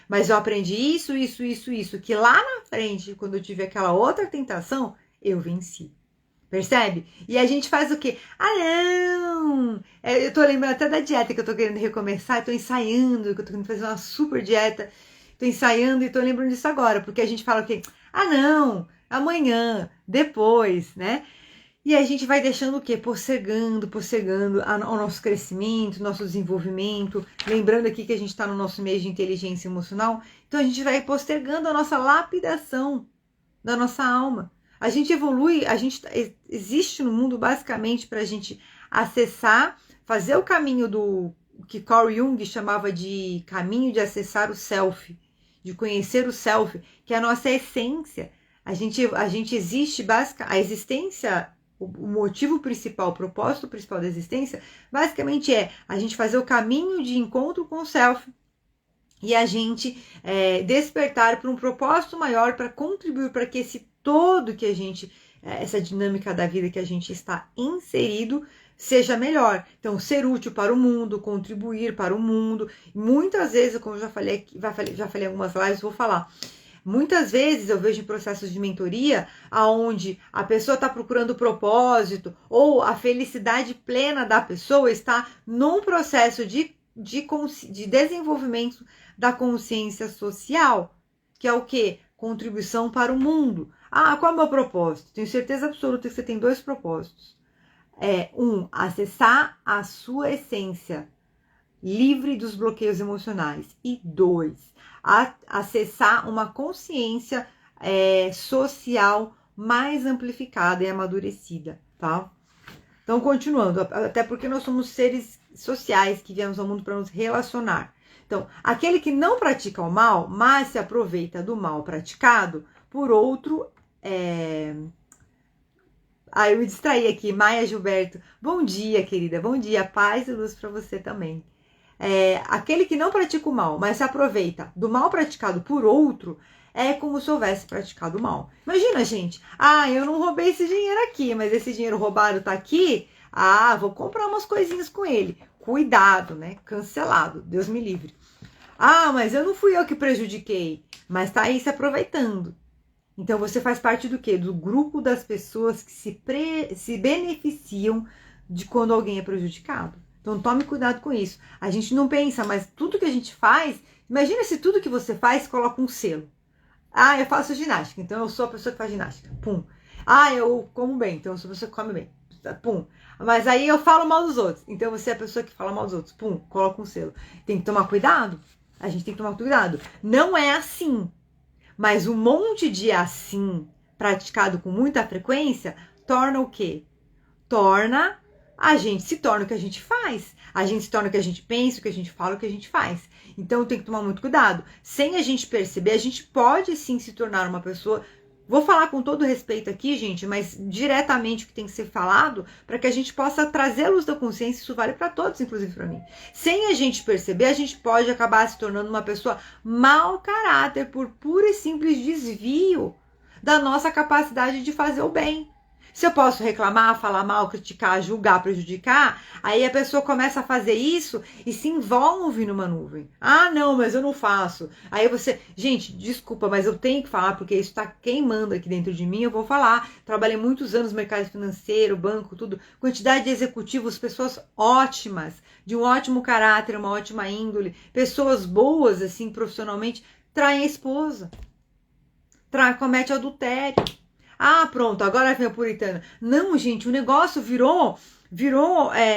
Mas eu aprendi isso. Que lá na frente, quando eu tive aquela outra tentação, eu venci. Percebe? E a gente faz o quê? Ah, não! Eu tô lembrando até da dieta que eu tô querendo recomeçar. Eu tô ensaiando, que eu tô querendo fazer uma super dieta. Tô ensaiando e tô lembrando disso agora. Porque a gente fala o quê? Ah, não! Amanhã, depois, né? E a gente vai deixando o quê? Postergando o nosso crescimento, nosso desenvolvimento. Lembrando aqui que a gente está no nosso mês de inteligência emocional. Então a gente vai postergando a nossa lapidação da nossa alma. A gente evolui, existe no mundo basicamente para a gente acessar, fazer o caminho do que Carl Jung chamava de caminho de acessar o self, de conhecer o self, que é a nossa essência. A gente existe, a existência, o motivo principal, o propósito principal da existência, basicamente é a gente fazer o caminho de encontro com o self e a gente despertar para um propósito maior, para contribuir para que esse todo que a gente, essa dinâmica da vida que a gente está inserido, seja melhor. Então, ser útil para o mundo, contribuir para o mundo. Muitas vezes, como eu já falei em algumas lives, vou falar. Muitas vezes eu vejo em processos de mentoria aonde a pessoa está procurando o propósito ou a felicidade plena da pessoa está num processo de desenvolvimento da consciência social, que é o quê? Contribuição para o mundo. Ah, qual é o meu propósito? Tenho certeza absoluta que você tem 2 propósitos. Acessar a sua essência, livre dos bloqueios emocionais. E 2, acessar uma consciência social mais amplificada e amadurecida, tá? Então, continuando, até porque nós somos seres sociais que viemos ao mundo para nos relacionar. Então, aquele que não pratica o mal, mas se aproveita do mal praticado por outro. Eu me distraí aqui, Maia Gilberto. Bom dia, querida. Bom dia, paz e luz para você também. Aquele que não pratica o mal, mas se aproveita do mal praticado por outro, é como se houvesse praticado o mal. Imagina, gente. Eu não roubei esse dinheiro aqui, mas esse dinheiro roubado tá aqui. Vou comprar umas coisinhas com ele. Cuidado, né? Cancelado. Deus me livre. Mas eu não fui eu que prejudiquei. Mas tá aí se aproveitando. Então você faz parte do quê? Do grupo das pessoas que se beneficiam de quando alguém é prejudicado. Então tome cuidado com isso. A gente não pensa, mas tudo que a gente faz, imagina se tudo que você faz coloca um selo. Eu faço ginástica, então eu sou a pessoa que faz ginástica. Pum. Eu como bem, então eu sou a pessoa que come bem. Pum. Mas aí eu falo mal dos outros, então você é a pessoa que fala mal dos outros. Pum, coloca um selo. Tem que tomar cuidado. A gente tem que tomar cuidado. Não é assim. Mas um monte de assim praticado com muita frequência torna o quê? A gente se torna o que a gente faz. A gente se torna o que a gente pensa, o que a gente fala, o que a gente faz. Então tem que tomar muito cuidado. Sem a gente perceber, a gente pode sim se tornar uma pessoa. Vou falar com todo respeito aqui, gente, mas diretamente o que tem que ser falado para que a gente possa trazer a luz da consciência. Isso vale para todos, inclusive para mim. Sem a gente perceber, a gente pode acabar se tornando uma pessoa mau caráter por puro e simples desvio da nossa capacidade de fazer o bem. Se eu posso reclamar, falar mal, criticar, julgar, prejudicar, aí a pessoa começa a fazer isso e se envolve numa nuvem. Não, mas eu não faço. Aí você, gente, desculpa, mas eu tenho que falar porque isso está queimando aqui dentro de mim, eu vou falar. Trabalhei muitos anos no mercado financeiro, banco, tudo. Quantidade de executivos, pessoas ótimas, de um ótimo caráter, uma ótima índole, pessoas boas, assim, profissionalmente, traem a esposa, comete adultério. Pronto, agora vem a puritana. Não, gente, o negócio virou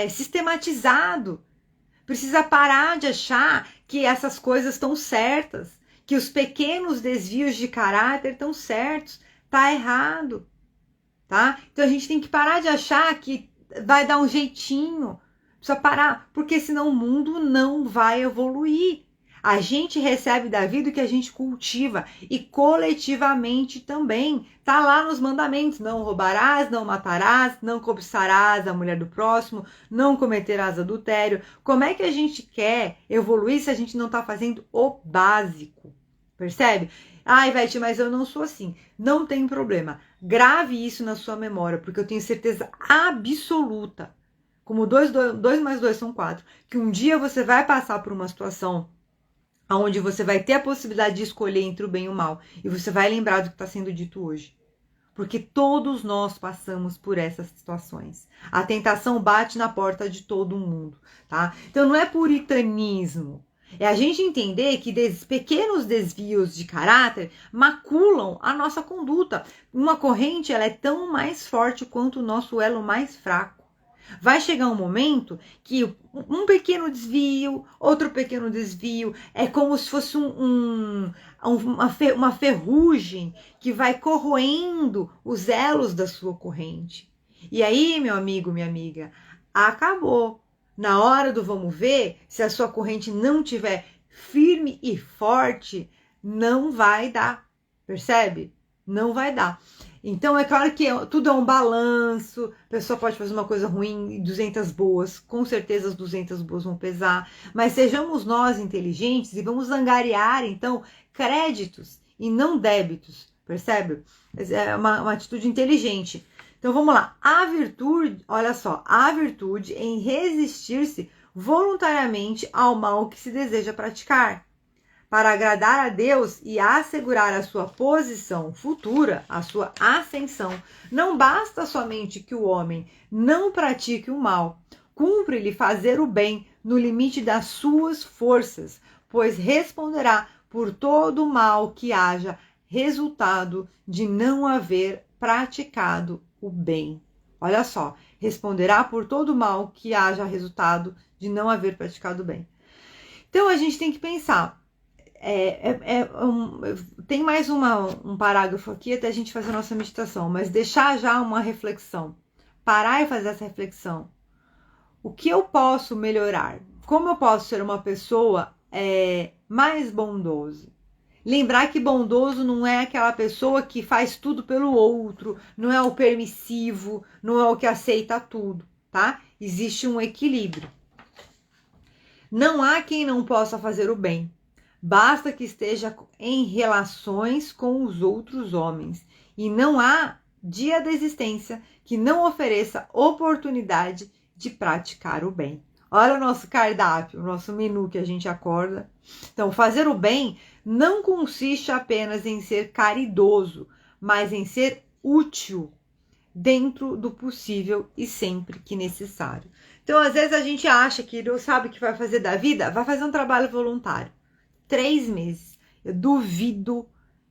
sistematizado. Precisa parar de achar que essas coisas estão certas, que os pequenos desvios de caráter estão certos. Tá errado, tá? Então a gente tem que parar de achar que vai dar um jeitinho. Precisa parar, porque senão o mundo não vai evoluir. A gente recebe da vida o que a gente cultiva e coletivamente também. Tá lá nos mandamentos: não roubarás, não matarás, não cobiçarás a mulher do próximo, não cometerás adultério. Como é que a gente quer evoluir se a gente não tá fazendo o básico? Percebe? Ivete, mas eu não sou assim. Não tem problema. Grave isso na sua memória, porque eu tenho certeza absoluta, como 2 mais 2 são 4, que um dia você vai passar por uma situação onde você vai ter a possibilidade de escolher entre o bem e o mal. E você vai lembrar do que está sendo dito hoje. Porque todos nós passamos por essas situações. A tentação bate na porta de todo mundo, tá? Então não é puritanismo. É a gente entender que pequenos desvios de caráter maculam a nossa conduta. Uma corrente, ela é tão mais forte quanto o nosso elo mais fraco. Vai chegar um momento que um pequeno desvio, outro pequeno desvio, é como se fosse uma ferrugem que vai corroendo os elos da sua corrente. E aí, meu amigo, minha amiga, acabou. Na hora do vamos ver, se a sua corrente não tiver firme e forte, não vai dar. Percebe? Não vai dar. Então, é claro que tudo é um balanço, a pessoa pode fazer uma coisa ruim e 200 boas, com certeza as 200 boas vão pesar, mas sejamos nós inteligentes e vamos angariar, então, créditos e não débitos, percebe? É uma atitude inteligente. Então, vamos lá. A virtude, olha só, a virtude em resistir-se voluntariamente ao mal que se deseja praticar, para agradar a Deus e assegurar a sua posição futura, a sua ascensão, não basta somente que o homem não pratique o mal, cumpre-lhe fazer o bem no limite das suas forças, pois responderá por todo o mal que haja resultado de não haver praticado o bem. Olha só, responderá por todo o mal que haja resultado de não haver praticado o bem. Então a gente tem que pensar. Tem mais um parágrafo aqui até a gente fazer a nossa meditação, mas deixar já uma reflexão. Parar e fazer essa reflexão. O que eu posso melhorar? Como eu posso ser uma pessoa mais bondosa? Lembrar que bondoso não é aquela pessoa que faz tudo pelo outro, não é o permissivo, não é o que aceita tudo, tá? Existe um equilíbrio. Não há quem não possa fazer o bem. Basta que esteja em relações com os outros homens. E não há dia da existência que não ofereça oportunidade de praticar o bem. Olha o nosso cardápio, o nosso menu que a gente acorda. Então, fazer o bem não consiste apenas em ser caridoso, mas em ser útil dentro do possível e sempre que necessário. Então, às vezes a gente acha que não sabe o que vai fazer da vida, vai fazer um trabalho voluntário. 3 meses. Eu duvido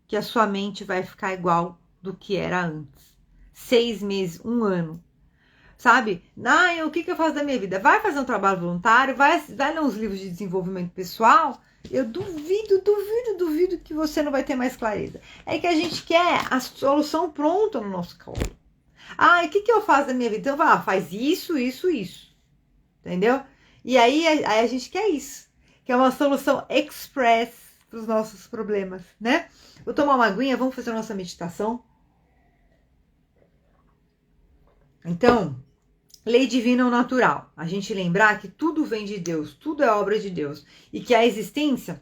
que a sua mente vai ficar igual do que era antes. 6 meses, 1 ano. Sabe? O que eu faço da minha vida? Vai fazer um trabalho voluntário, vai ler uns livros de desenvolvimento pessoal. Eu duvido que você não vai ter mais clareza. É que a gente quer a solução pronta no nosso colo. O que eu faço da minha vida? Então, faz isso. Entendeu? E aí a gente quer isso. Que é uma solução express para os nossos problemas, né? Vou tomar uma aguinha, vamos fazer a nossa meditação. Então, lei divina ou natural. A gente lembrar que tudo vem de Deus, tudo é obra de Deus. E que a existência,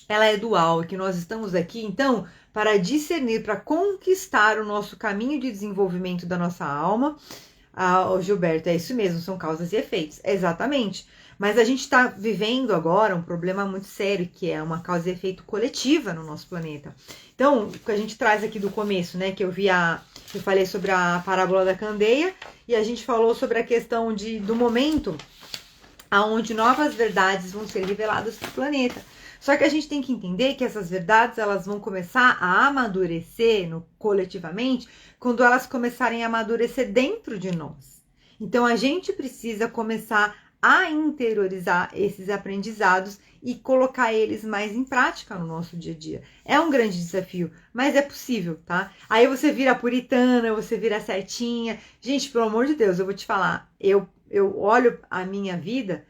ela é dual. E que nós estamos aqui, então, para discernir, para conquistar o nosso caminho de desenvolvimento da nossa alma. Gilberto, é isso mesmo, são causas e efeitos. Exatamente. Mas a gente está vivendo agora um problema muito sério, que é uma causa e efeito coletiva no nosso planeta. Então, o que a gente traz aqui do começo, né? Que eu falei sobre a parábola da candeia, e a gente falou sobre a questão do momento aonde novas verdades vão ser reveladas para o planeta. Só que a gente tem que entender que essas verdades elas vão começar a amadurecer coletivamente quando elas começarem a amadurecer dentro de nós. Então, a gente precisa começar a interiorizar esses aprendizados e colocar eles mais em prática no nosso dia a dia. É um grande desafio, mas é possível, tá? Aí você vira puritana, você vira certinha. Gente, pelo amor de Deus, eu vou te falar, eu olho a minha vida,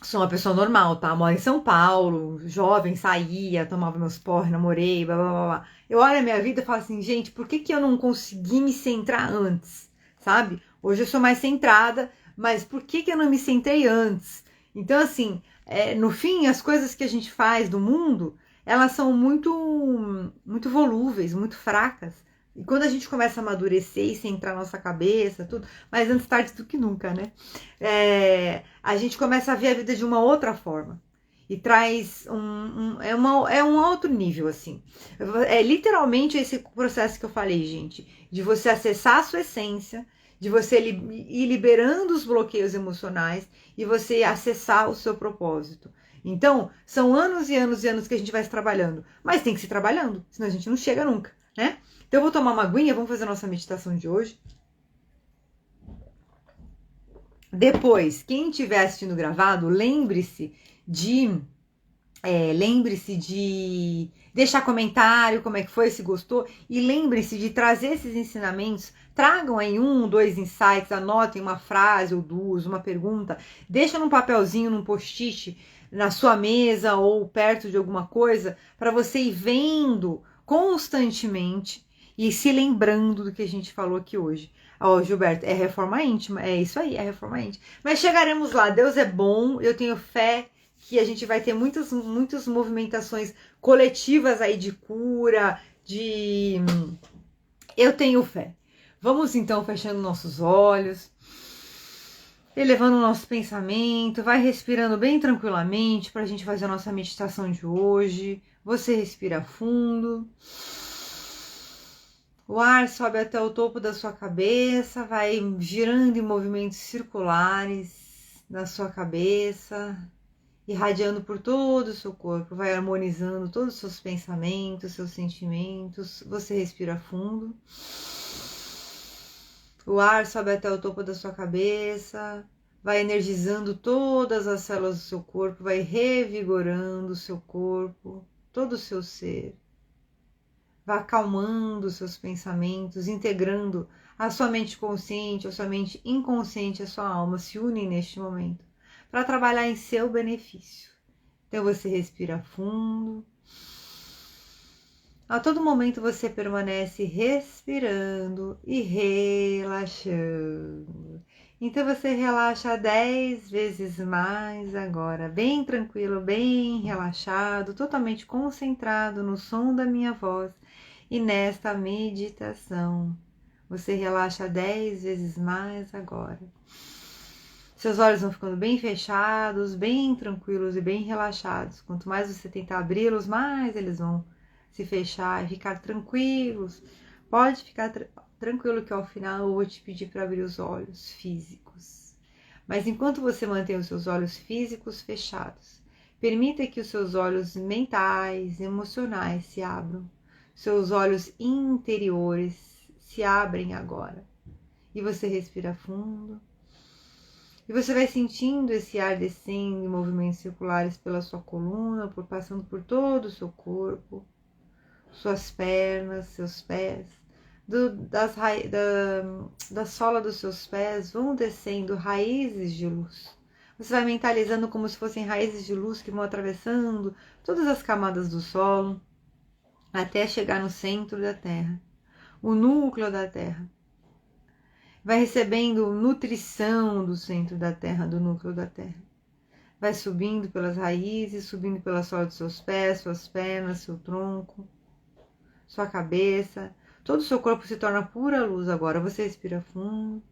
sou uma pessoa normal, tá? Moro em São Paulo, jovem, saía, tomava meus porre, namorei, blá, blá, blá. Eu olho a minha vida e falo assim, gente, por que eu não consegui me centrar antes, sabe? Hoje eu sou mais centrada, mas por que eu não me centrei antes? Então, assim, no fim, as coisas que a gente faz do mundo, elas são muito, muito volúveis, muito fracas. E quando a gente começa a amadurecer e centrar nossa cabeça, tudo, mas antes tarde do que nunca, né? A gente começa a ver a vida de uma outra forma. E traz um outro nível, assim. É literalmente esse processo que eu falei, gente. De você acessar a sua essência, de você ir liberando os bloqueios emocionais e você acessar o seu propósito. Então, são anos e anos e anos que a gente vai se trabalhando. Mas tem que se trabalhando, senão a gente não chega nunca, né? Então, eu vou tomar uma aguinha, vamos fazer a nossa meditação de hoje. Depois, quem estiver assistindo gravado, lembre-se de deixar comentário, como é que foi, se gostou, e lembre-se de trazer esses ensinamentos, tragam aí 1, 2 insights, anotem uma frase ou 2, uma pergunta, deixa num papelzinho, num post-it, na sua mesa ou perto de alguma coisa, para você ir vendo constantemente e se lembrando do que a gente falou aqui hoje. Gilberto, é reforma íntima, é isso aí, é reforma íntima. Mas chegaremos lá, Deus é bom, eu tenho fé que a gente vai ter muitas movimentações coletivas aí de cura, eu tenho fé. Vamos então fechando nossos olhos. elevando o nosso pensamento, vai respirando bem tranquilamente para a gente fazer a nossa meditação de hoje. Você respira fundo. O ar sobe até o topo da sua cabeça, vai girando em movimentos circulares na sua cabeça, irradiando por todo o seu corpo, vai harmonizando todos os seus pensamentos, seus sentimentos. Você respira fundo. O ar sobe até o topo da sua cabeça, vai energizando todas as células do seu corpo, vai revigorando o seu corpo, todo o seu ser. Vai acalmando os seus pensamentos, integrando a sua mente consciente, a sua mente inconsciente, a sua alma se unem neste momento para trabalhar em seu benefício. Então você respira fundo. A todo momento você permanece respirando e relaxando. Então você relaxa 10 vezes mais agora, bem tranquilo, bem relaxado, totalmente concentrado no som da minha voz e nesta meditação. Você relaxa 10 vezes mais agora. Seus olhos vão ficando bem fechados, bem tranquilos e bem relaxados. Quanto mais você tentar abri-los, mais eles vão se fechar e ficar tranquilos. Pode ficar tranquilo que ao final eu vou te pedir para abrir os olhos físicos. Mas enquanto você mantém os seus olhos físicos fechados, permita que os seus olhos mentais, emocionais se abram. Seus olhos interiores se abrem agora. E você respira fundo. E você vai sentindo esse ar descendo em movimentos circulares pela sua coluna, passando por todo o seu corpo, suas pernas, seus pés. Da sola dos seus pés vão descendo raízes de luz. Você vai mentalizando como se fossem raízes de luz que vão atravessando todas as camadas do solo até chegar no centro da Terra, o núcleo da Terra. Vai recebendo nutrição do centro da Terra, do núcleo da Terra. Vai subindo pelas raízes, subindo pela sola dos seus pés, suas pernas, seu tronco, sua cabeça. Todo o seu corpo se torna pura luz agora. Você respira fundo.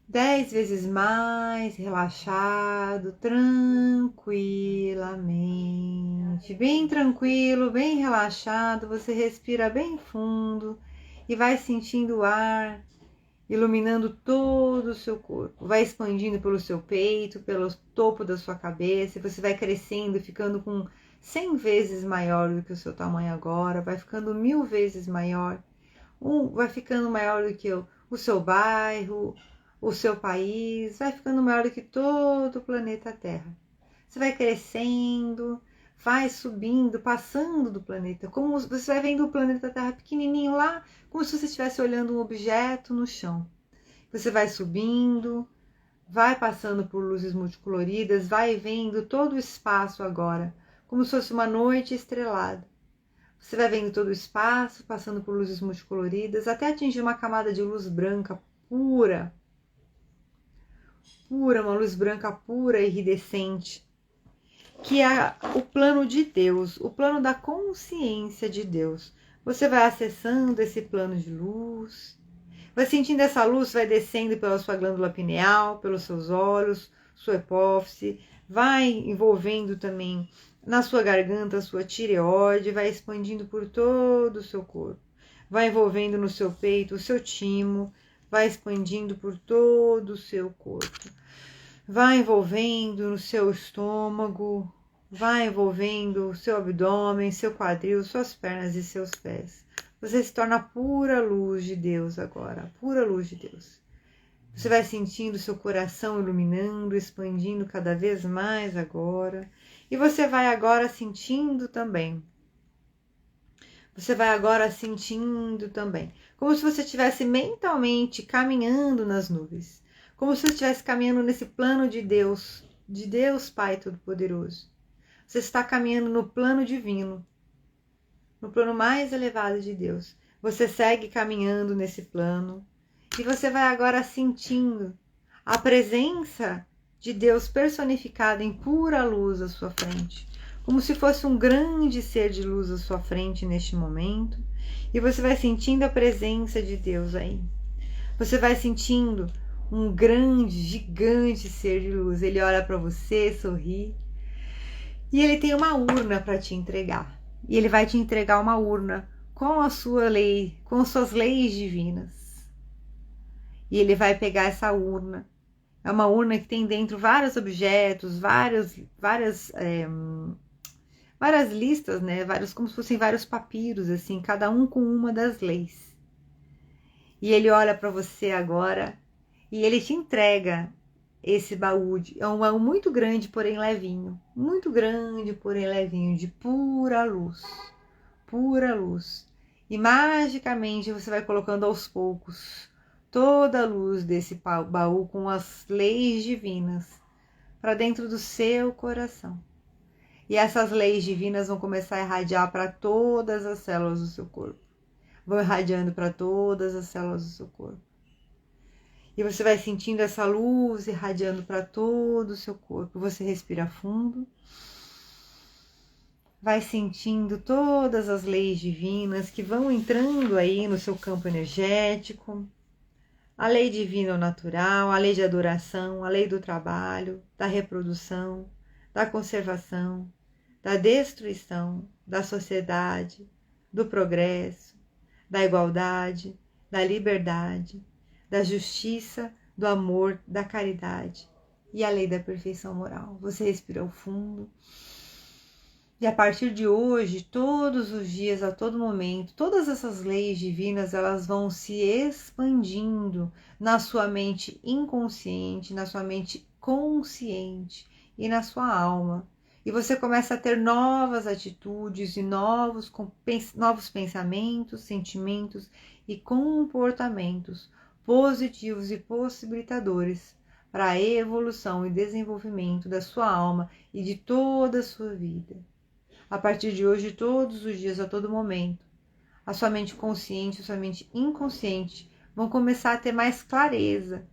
10 vezes mais, relaxado, tranquilamente. Bem tranquilo, bem relaxado. Você respira bem fundo e vai sentindo o ar iluminando todo o seu corpo. Vai expandindo pelo seu peito, pelo topo da sua cabeça. Você vai crescendo, ficando com 100 vezes maior do que o seu tamanho agora. Vai ficando 1000 vezes maior. Vai ficando maior do que o seu bairro, o seu país. Vai ficando maior do que todo o planeta Terra. Você vai crescendo, vai subindo, passando do planeta. Como você vai vendo o planeta Terra pequenininho lá, como se você estivesse olhando um objeto no chão. Você vai subindo, vai passando por luzes multicoloridas, vai vendo todo o espaço agora, como se fosse uma noite estrelada. Você vai vendo todo o espaço, passando por luzes multicoloridas, até atingir uma camada de luz branca pura. Pura, uma luz branca pura e iridescente, que é o plano de Deus, o plano da consciência de Deus. Você vai acessando esse plano de luz, vai sentindo essa luz, vai descendo pela sua glândula pineal, pelos seus olhos, sua hipófise, vai envolvendo também na sua garganta, sua tireoide, vai expandindo por todo o seu corpo, vai envolvendo no seu peito, o seu timo, vai expandindo por todo o seu corpo, vai envolvendo no seu estômago, vai envolvendo o seu abdômen, seu quadril, suas pernas e seus pés. Você se torna pura luz de Deus agora, pura luz de Deus. Você vai sentindo seu coração iluminando, expandindo cada vez mais agora. E você vai agora sentindo também. Você vai agora sentindo também. Como se você estivesse mentalmente caminhando nas nuvens. Como se você estivesse caminhando nesse plano de Deus Pai Todo-Poderoso. Você está caminhando no plano divino, no plano mais elevado de Deus. Você segue caminhando nesse plano e você vai agora sentindo a presença de Deus personificada em pura luz à sua frente, como se fosse um grande ser de luz à sua frente neste momento. E você vai sentindo a presença de Deus aí. Você vai sentindo um grande, gigante ser de luz. Ele olha para você, sorri, e ele tem uma urna para te entregar. E ele vai te entregar uma urna com a sua lei, com suas leis divinas. E ele vai pegar essa urna. É uma urna que tem dentro vários objetos, várias listas, né? Como se fossem vários papiros, assim, cada um com uma das leis. E ele olha para você agora e ele te entrega esse baú. É um baú muito grande, porém levinho. Muito grande, porém levinho, de pura luz. Pura luz. E magicamente você vai colocando aos poucos toda a luz desse baú com as leis divinas para dentro do seu coração. E essas leis divinas vão começar a irradiar para todas as células do seu corpo. Vão irradiando para todas as células do seu corpo. E você vai sentindo essa luz irradiando para todo o seu corpo. Você respira fundo. Vai sentindo todas as leis divinas que vão entrando aí no seu campo energético. A lei divina ou natural, a lei de adoração, a lei do trabalho, da reprodução, da conservação, da destruição, da sociedade, do progresso, da igualdade, da liberdade, da justiça, do amor, da caridade e a lei da perfeição moral. Você respira fundo. E a partir de hoje, todos os dias, a todo momento, todas essas leis divinas, elas vão se expandindo na sua mente inconsciente, na sua mente consciente e na sua alma. E você começa a ter novas atitudes e novos pensamentos, sentimentos e comportamentos positivos e possibilitadores para a evolução e desenvolvimento da sua alma e de toda a sua vida. A partir de hoje, todos os dias, a todo momento, a sua mente consciente e a sua mente inconsciente vão começar a ter mais clareza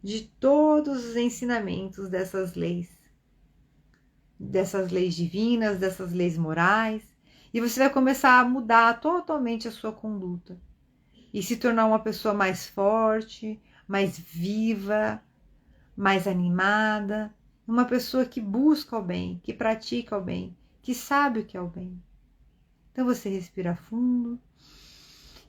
de todos os ensinamentos dessas leis divinas, dessas leis morais, e você vai começar a mudar totalmente a sua conduta e se tornar uma pessoa mais forte, mais viva, mais animada, uma pessoa que busca o bem, que pratica o bem, que sabe o que é o bem. Então você respira fundo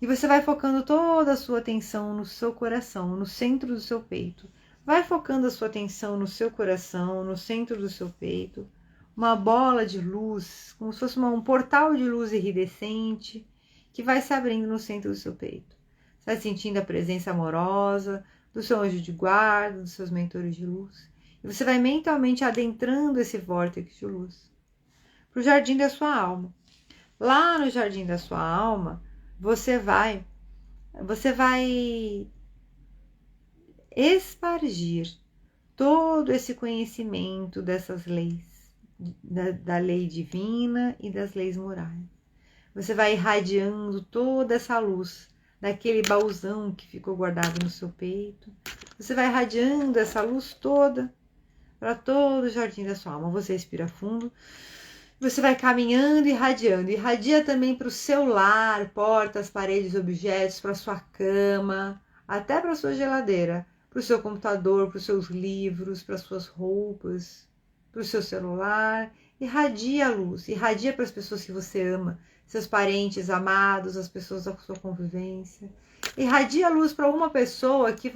e você vai focando toda a sua atenção no seu coração, no centro do seu peito. Vai focando a sua atenção no seu coração, no centro do seu peito, uma bola de luz, como se fosse um portal de luz iridescente que vai se abrindo no centro do seu peito. Você vai sentindo a presença amorosa do seu anjo de guarda, dos seus mentores de luz. E você vai mentalmente adentrando esse vórtice de luz para o jardim da sua alma. Lá no jardim da sua alma, você vai espargir todo esse conhecimento dessas leis, da lei divina e das leis morais. Você vai irradiando toda essa luz daquele baúzão que ficou guardado no seu peito. Você vai irradiando essa luz toda para todo o jardim da sua alma. Você respira fundo. Você vai caminhando e irradiando. Irradia também para o seu lar, portas, paredes, objetos, para a sua cama, até para a sua geladeira, para o seu computador, para os seus livros, para as suas roupas, para o seu celular. Irradia a luz, irradia para as pessoas que você ama, seus parentes amados, as pessoas da sua convivência. Irradia a luz para uma pessoa que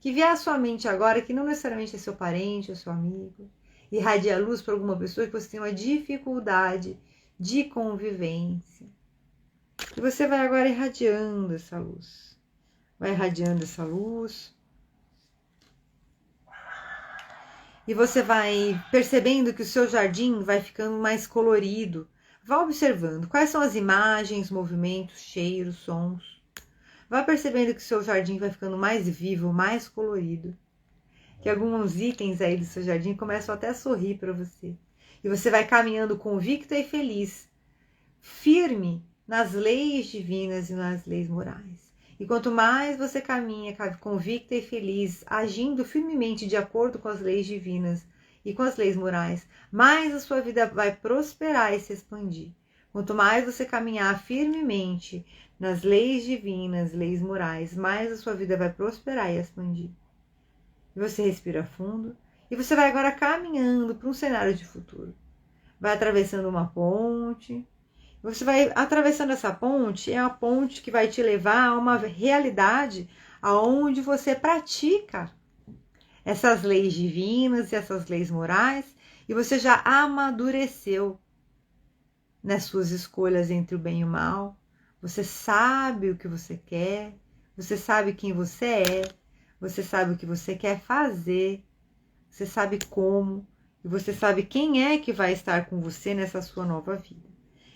vier à sua mente agora, que não necessariamente é seu parente ou seu amigo. Irradia a luz para alguma pessoa que você tem uma dificuldade de convivência. E você vai agora irradiando essa luz. Vai irradiando essa luz. E você vai percebendo que o seu jardim vai ficando mais colorido. Vá observando quais são as imagens, movimentos, cheiros, sons. Vá percebendo que o seu jardim vai ficando mais vivo, mais colorido. Que alguns itens aí do seu jardim começam até a sorrir para você. E você vai caminhando convicta e feliz, firme nas leis divinas e nas leis morais. E quanto mais você caminha convicta e feliz, agindo firmemente de acordo com as leis divinas e com as leis morais, mais a sua vida vai prosperar e se expandir. Quanto mais você caminhar firmemente nas leis divinas, leis morais, mais a sua vida vai prosperar e expandir. E você respira fundo e você vai agora caminhando para um cenário de futuro. Vai atravessando uma ponte. Você vai atravessando essa ponte, é a ponte que vai te levar a uma realidade aonde você pratica essas leis divinas e essas leis morais e você já amadureceu nas suas escolhas entre o bem e o mal. Você sabe o que você quer, você sabe quem você é, você sabe o que você quer fazer, você sabe como e você sabe quem é que vai estar com você nessa sua nova vida.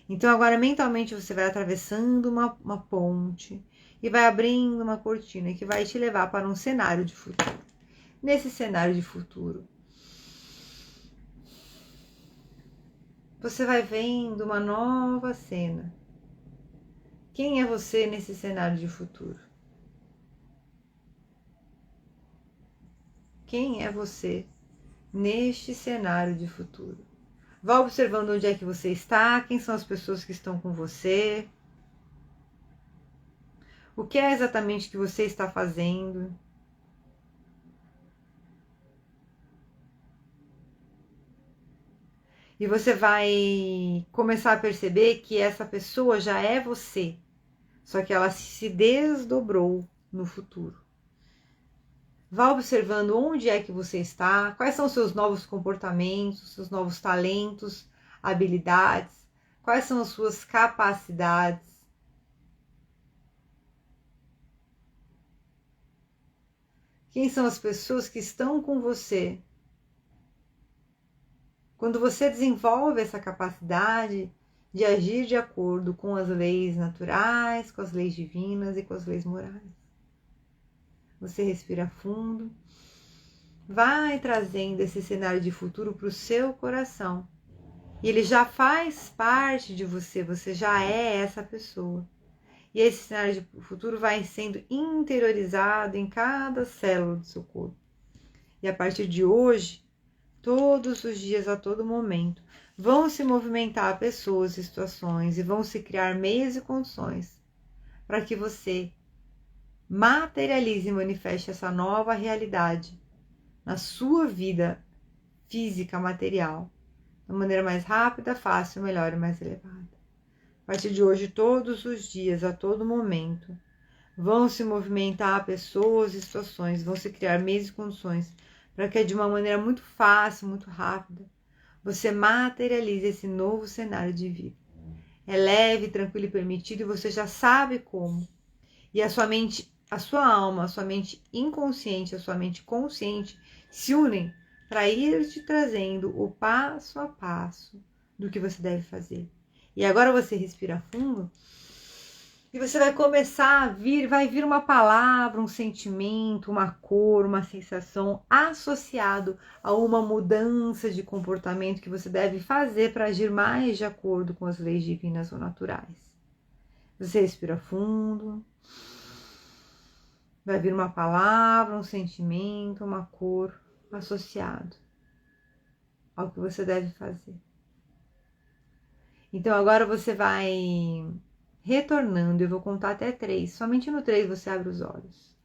Então agora mentalmente você vai atravessando uma ponte e vai abrindo uma cortina que vai te levar para um cenário de futuro. Nesse cenário de futuro, você vai vendo uma nova cena. Quem é você nesse cenário de futuro? Quem é você neste cenário de futuro? Vá observando onde é que você está, quem são as pessoas que estão com você, o que é exatamente que você está fazendo. E você vai começar a perceber que essa pessoa já é você, só que ela se desdobrou no futuro. Vá observando onde é que você está, quais são os seus novos comportamentos, seus novos talentos, habilidades, quais são as suas capacidades. Quem são as pessoas que estão com você? Quando você desenvolve essa capacidade de agir de acordo com as leis naturais, com as leis divinas e com as leis morais. Você respira fundo, vai trazendo esse cenário de futuro para o seu coração. E ele já faz parte de você, você já é essa pessoa. E esse cenário de futuro vai sendo interiorizado em cada célula do seu corpo. E a partir de hoje, todos os dias, a todo momento, vão se movimentar pessoas e situações e vão se criar meios e condições para que você materialize e manifeste essa nova realidade na sua vida física, material, da maneira mais rápida, fácil, melhor e mais elevada. A partir de hoje, todos os dias, a todo momento, vão se movimentar pessoas e situações, vão se criar meios e condições para que de uma maneira muito fácil, muito rápida, você materialize esse novo cenário de vida. É leve, tranquilo e permitido e você já sabe como. E a sua mente, a sua alma, a sua mente inconsciente, a sua mente consciente se unem para ir te trazendo o passo a passo do que você deve fazer. E agora você respira fundo e você vai começar a vir, vai vir uma palavra, um sentimento, uma cor, uma sensação associado a uma mudança de comportamento que você deve fazer para agir mais de acordo com as leis divinas ou naturais. Você respira fundo. Vai vir uma palavra, um sentimento, uma cor associado ao que você deve fazer. Então agora você vai retornando, eu vou contar até 3. Somente no 3 você abre os olhos.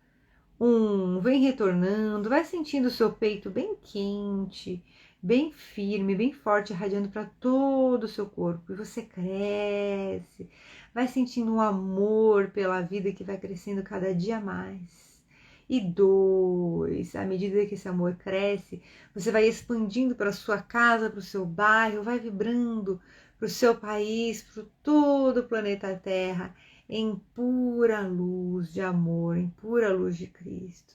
1, vem retornando, vai sentindo o seu peito bem quente, bem firme, bem forte, irradiando para todo o seu corpo. E você cresce, vai sentindo um amor pela vida que vai crescendo cada dia mais. E 2, à medida que esse amor cresce, você vai expandindo para a sua casa, para o seu bairro, vai vibrando para o seu país, para todo o planeta Terra, em pura luz de amor, em pura luz de Cristo.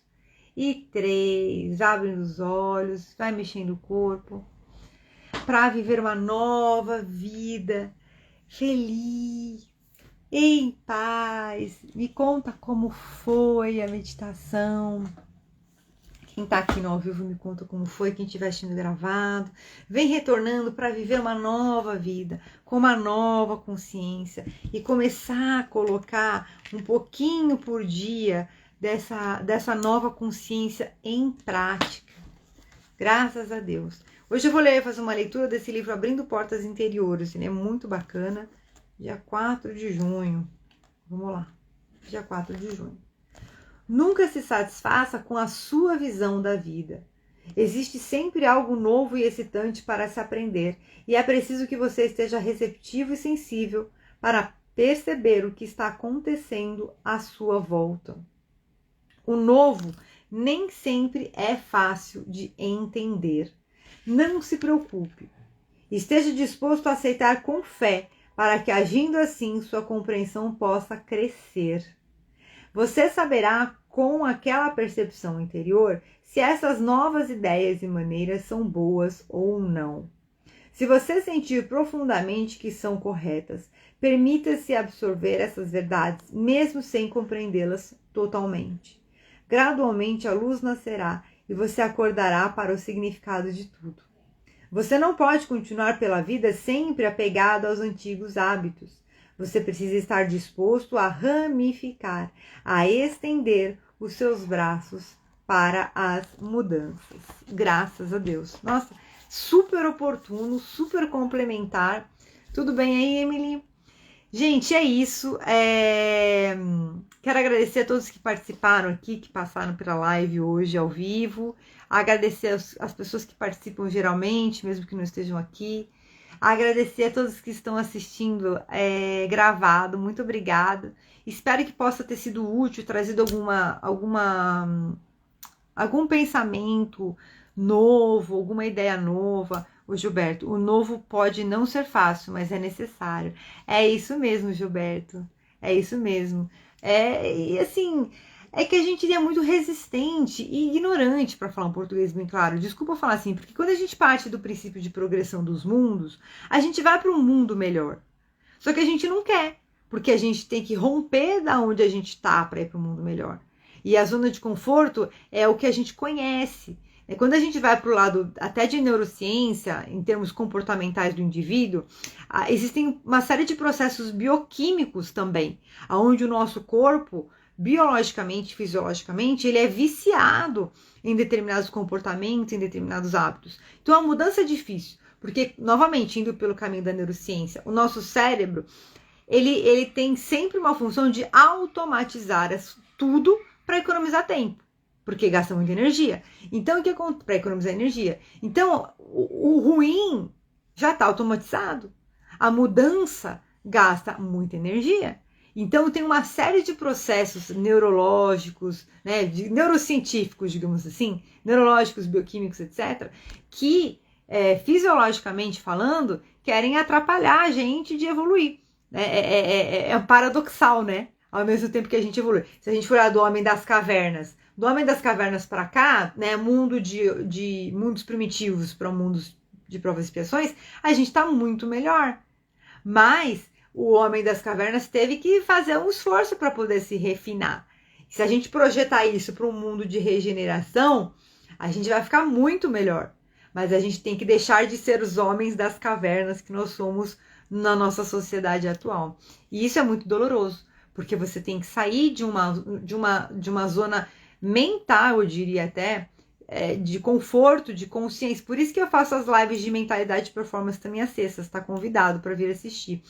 E 3, abre os olhos, vai mexendo o corpo, para viver uma nova vida, feliz, em paz. Me conta como foi a meditação. Quem está aqui no ao vivo me conta como foi, quem estiver assistindo gravado. Vem retornando para viver uma nova vida, com uma nova consciência e começar a colocar um pouquinho por dia dessa nova consciência em prática. Graças a Deus. Hoje eu vou fazer uma leitura desse livro Abrindo Portas Interiores, ele é muito bacana. Dia 4 de junho. Vamos lá. Dia 4 de junho. Nunca se satisfaça com a sua visão da vida. Existe sempre algo novo e excitante para se aprender, e é preciso que você esteja receptivo e sensível para perceber o que está acontecendo à sua volta. O novo nem sempre é fácil de entender. Não se preocupe. Esteja disposto a aceitar com fé, para que agindo assim sua compreensão possa crescer. Você saberá com aquela percepção interior se essas novas ideias e maneiras são boas ou não. Se você sentir profundamente que são corretas, permita-se absorver essas verdades, mesmo sem compreendê-las totalmente. Gradualmente a luz nascerá e você acordará para o significado de tudo. Você não pode continuar pela vida sempre apegado aos antigos hábitos. Você precisa estar disposto a ramificar, a estender os seus braços para as mudanças. Graças a Deus. Nossa, super oportuno, super complementar. Tudo bem aí, Emily? Gente, é isso. Quero agradecer a todos que participaram aqui, que passaram pela live hoje ao vivo. Agradecer as pessoas que participam geralmente, mesmo que não estejam aqui. Agradecer a todos que estão assistindo gravado. Muito obrigada. Espero que possa ter sido útil, trazido algum pensamento novo, alguma ideia nova. Ô Gilberto, o novo pode não ser fácil, mas é necessário. É isso mesmo, Gilberto. É isso mesmo. E assim, é que a gente é muito resistente e ignorante, para falar um português bem claro. Desculpa falar assim, porque quando a gente parte do princípio de progressão dos mundos, a gente vai para um mundo melhor. Só que a gente não quer, porque a gente tem que romper da onde a gente está para ir para um mundo melhor. E a zona de conforto é o que a gente conhece. Quando a gente vai para o lado até de neurociência, em termos comportamentais do indivíduo, existem uma série de processos bioquímicos também, onde o nosso corpo, biologicamente, fisiologicamente, ele é viciado em determinados comportamentos, em determinados hábitos. Então a mudança é difícil, porque, novamente, indo pelo caminho da neurociência, o nosso cérebro, ele tem sempre uma função de automatizar tudo para economizar tempo. Porque gasta muita energia. Então, o que acontece? Para economizar energia. Então, o ruim já está automatizado. A mudança gasta muita energia. Então, tem uma série de processos neurológicos, né, neurocientíficos, digamos assim, neurológicos, bioquímicos, etc., que, fisiologicamente falando, querem atrapalhar a gente de evoluir. É paradoxal, né? Ao mesmo tempo que a gente evolui. Se a gente for lá do Homem das Cavernas, para cá, né, mundo de mundos primitivos para mundos de provas e expiações, a gente está muito melhor. Mas o Homem das Cavernas teve que fazer um esforço para poder se refinar. Se a gente projetar isso para um mundo de regeneração, a gente vai ficar muito melhor. Mas a gente tem que deixar de ser os homens das cavernas que nós somos na nossa sociedade atual. E isso é muito doloroso, porque você tem que sair de uma zona mental, eu diria até, de conforto, de consciência. Por isso que eu faço as lives de mentalidade e performance também às sextas, tá convidado para vir assistir.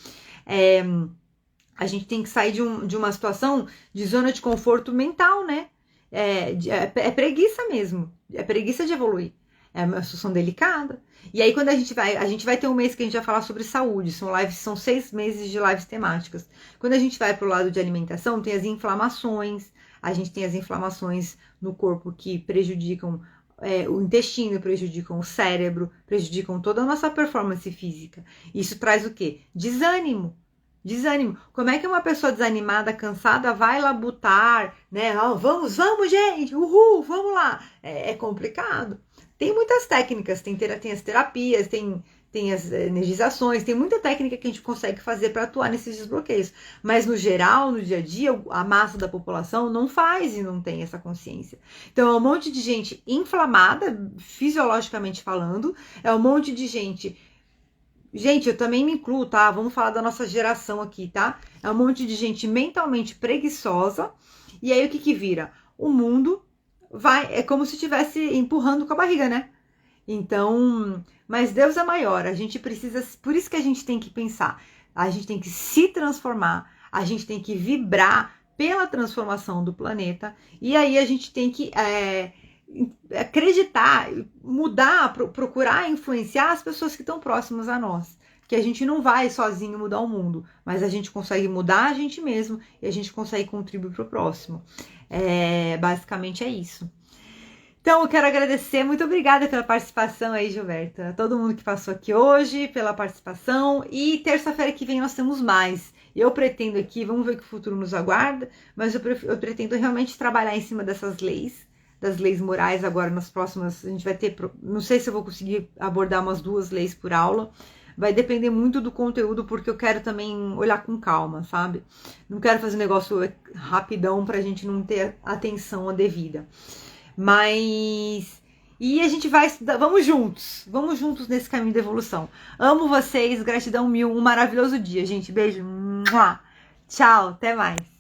A gente tem que sair de uma situação de zona de conforto mental, né? É preguiça mesmo, é preguiça de evoluir. É uma situação delicada. E aí, quando a gente vai ter um mês que a gente vai falar sobre saúde. São 6 meses de lives temáticas. Quando a gente vai para o lado de alimentação, tem as inflamações. A gente tem as inflamações no corpo que prejudicam o intestino, prejudicam o cérebro, prejudicam toda a nossa performance física. Isso traz o quê? Desânimo. Como é que uma pessoa desanimada, cansada, vai labutar, né? Vamos, gente, uhul, vamos lá. É complicado. Tem muitas técnicas, tem as terapias, tem as energizações, tem muita técnica que a gente consegue fazer para atuar nesses desbloqueios. Mas no geral, no dia a dia, a massa da população não faz e não tem essa consciência. Então é um monte de gente inflamada, fisiologicamente falando, é um monte de gente... Gente, eu também me incluo, tá? Vamos falar da nossa geração aqui, tá? É um monte de gente mentalmente preguiçosa. E aí o que vira? O mundo é como se estivesse empurrando com a barriga, né? Então, mas Deus é maior, a gente precisa, por isso que a gente tem que pensar, a gente tem que se transformar, a gente tem que vibrar pela transformação do planeta, e aí a gente tem que acreditar, mudar, procurar influenciar as pessoas que estão próximas a nós. Que a gente não vai sozinho mudar o mundo, mas a gente consegue mudar a gente mesmo e a gente consegue contribuir para o próximo. Basicamente é isso. Então, eu quero agradecer, muito obrigada pela participação aí, Gilberta. Todo mundo que passou aqui hoje, pela participação. E terça-feira que vem nós temos mais. Eu pretendo aqui, vamos ver o que o futuro nos aguarda, mas eu pretendo realmente trabalhar em cima dessas leis, das leis morais agora nas próximas. A gente vai ter, não sei se eu vou conseguir abordar umas 2 leis por aula. Vai depender muito do conteúdo, porque eu quero também olhar com calma, sabe? Não quero fazer um negócio rapidão pra gente não ter atenção devida. Mas... E a gente vai estudar, vamos juntos nesse caminho da evolução. Amo vocês, gratidão mil, um maravilhoso dia, gente. Beijo. Tchau, até mais.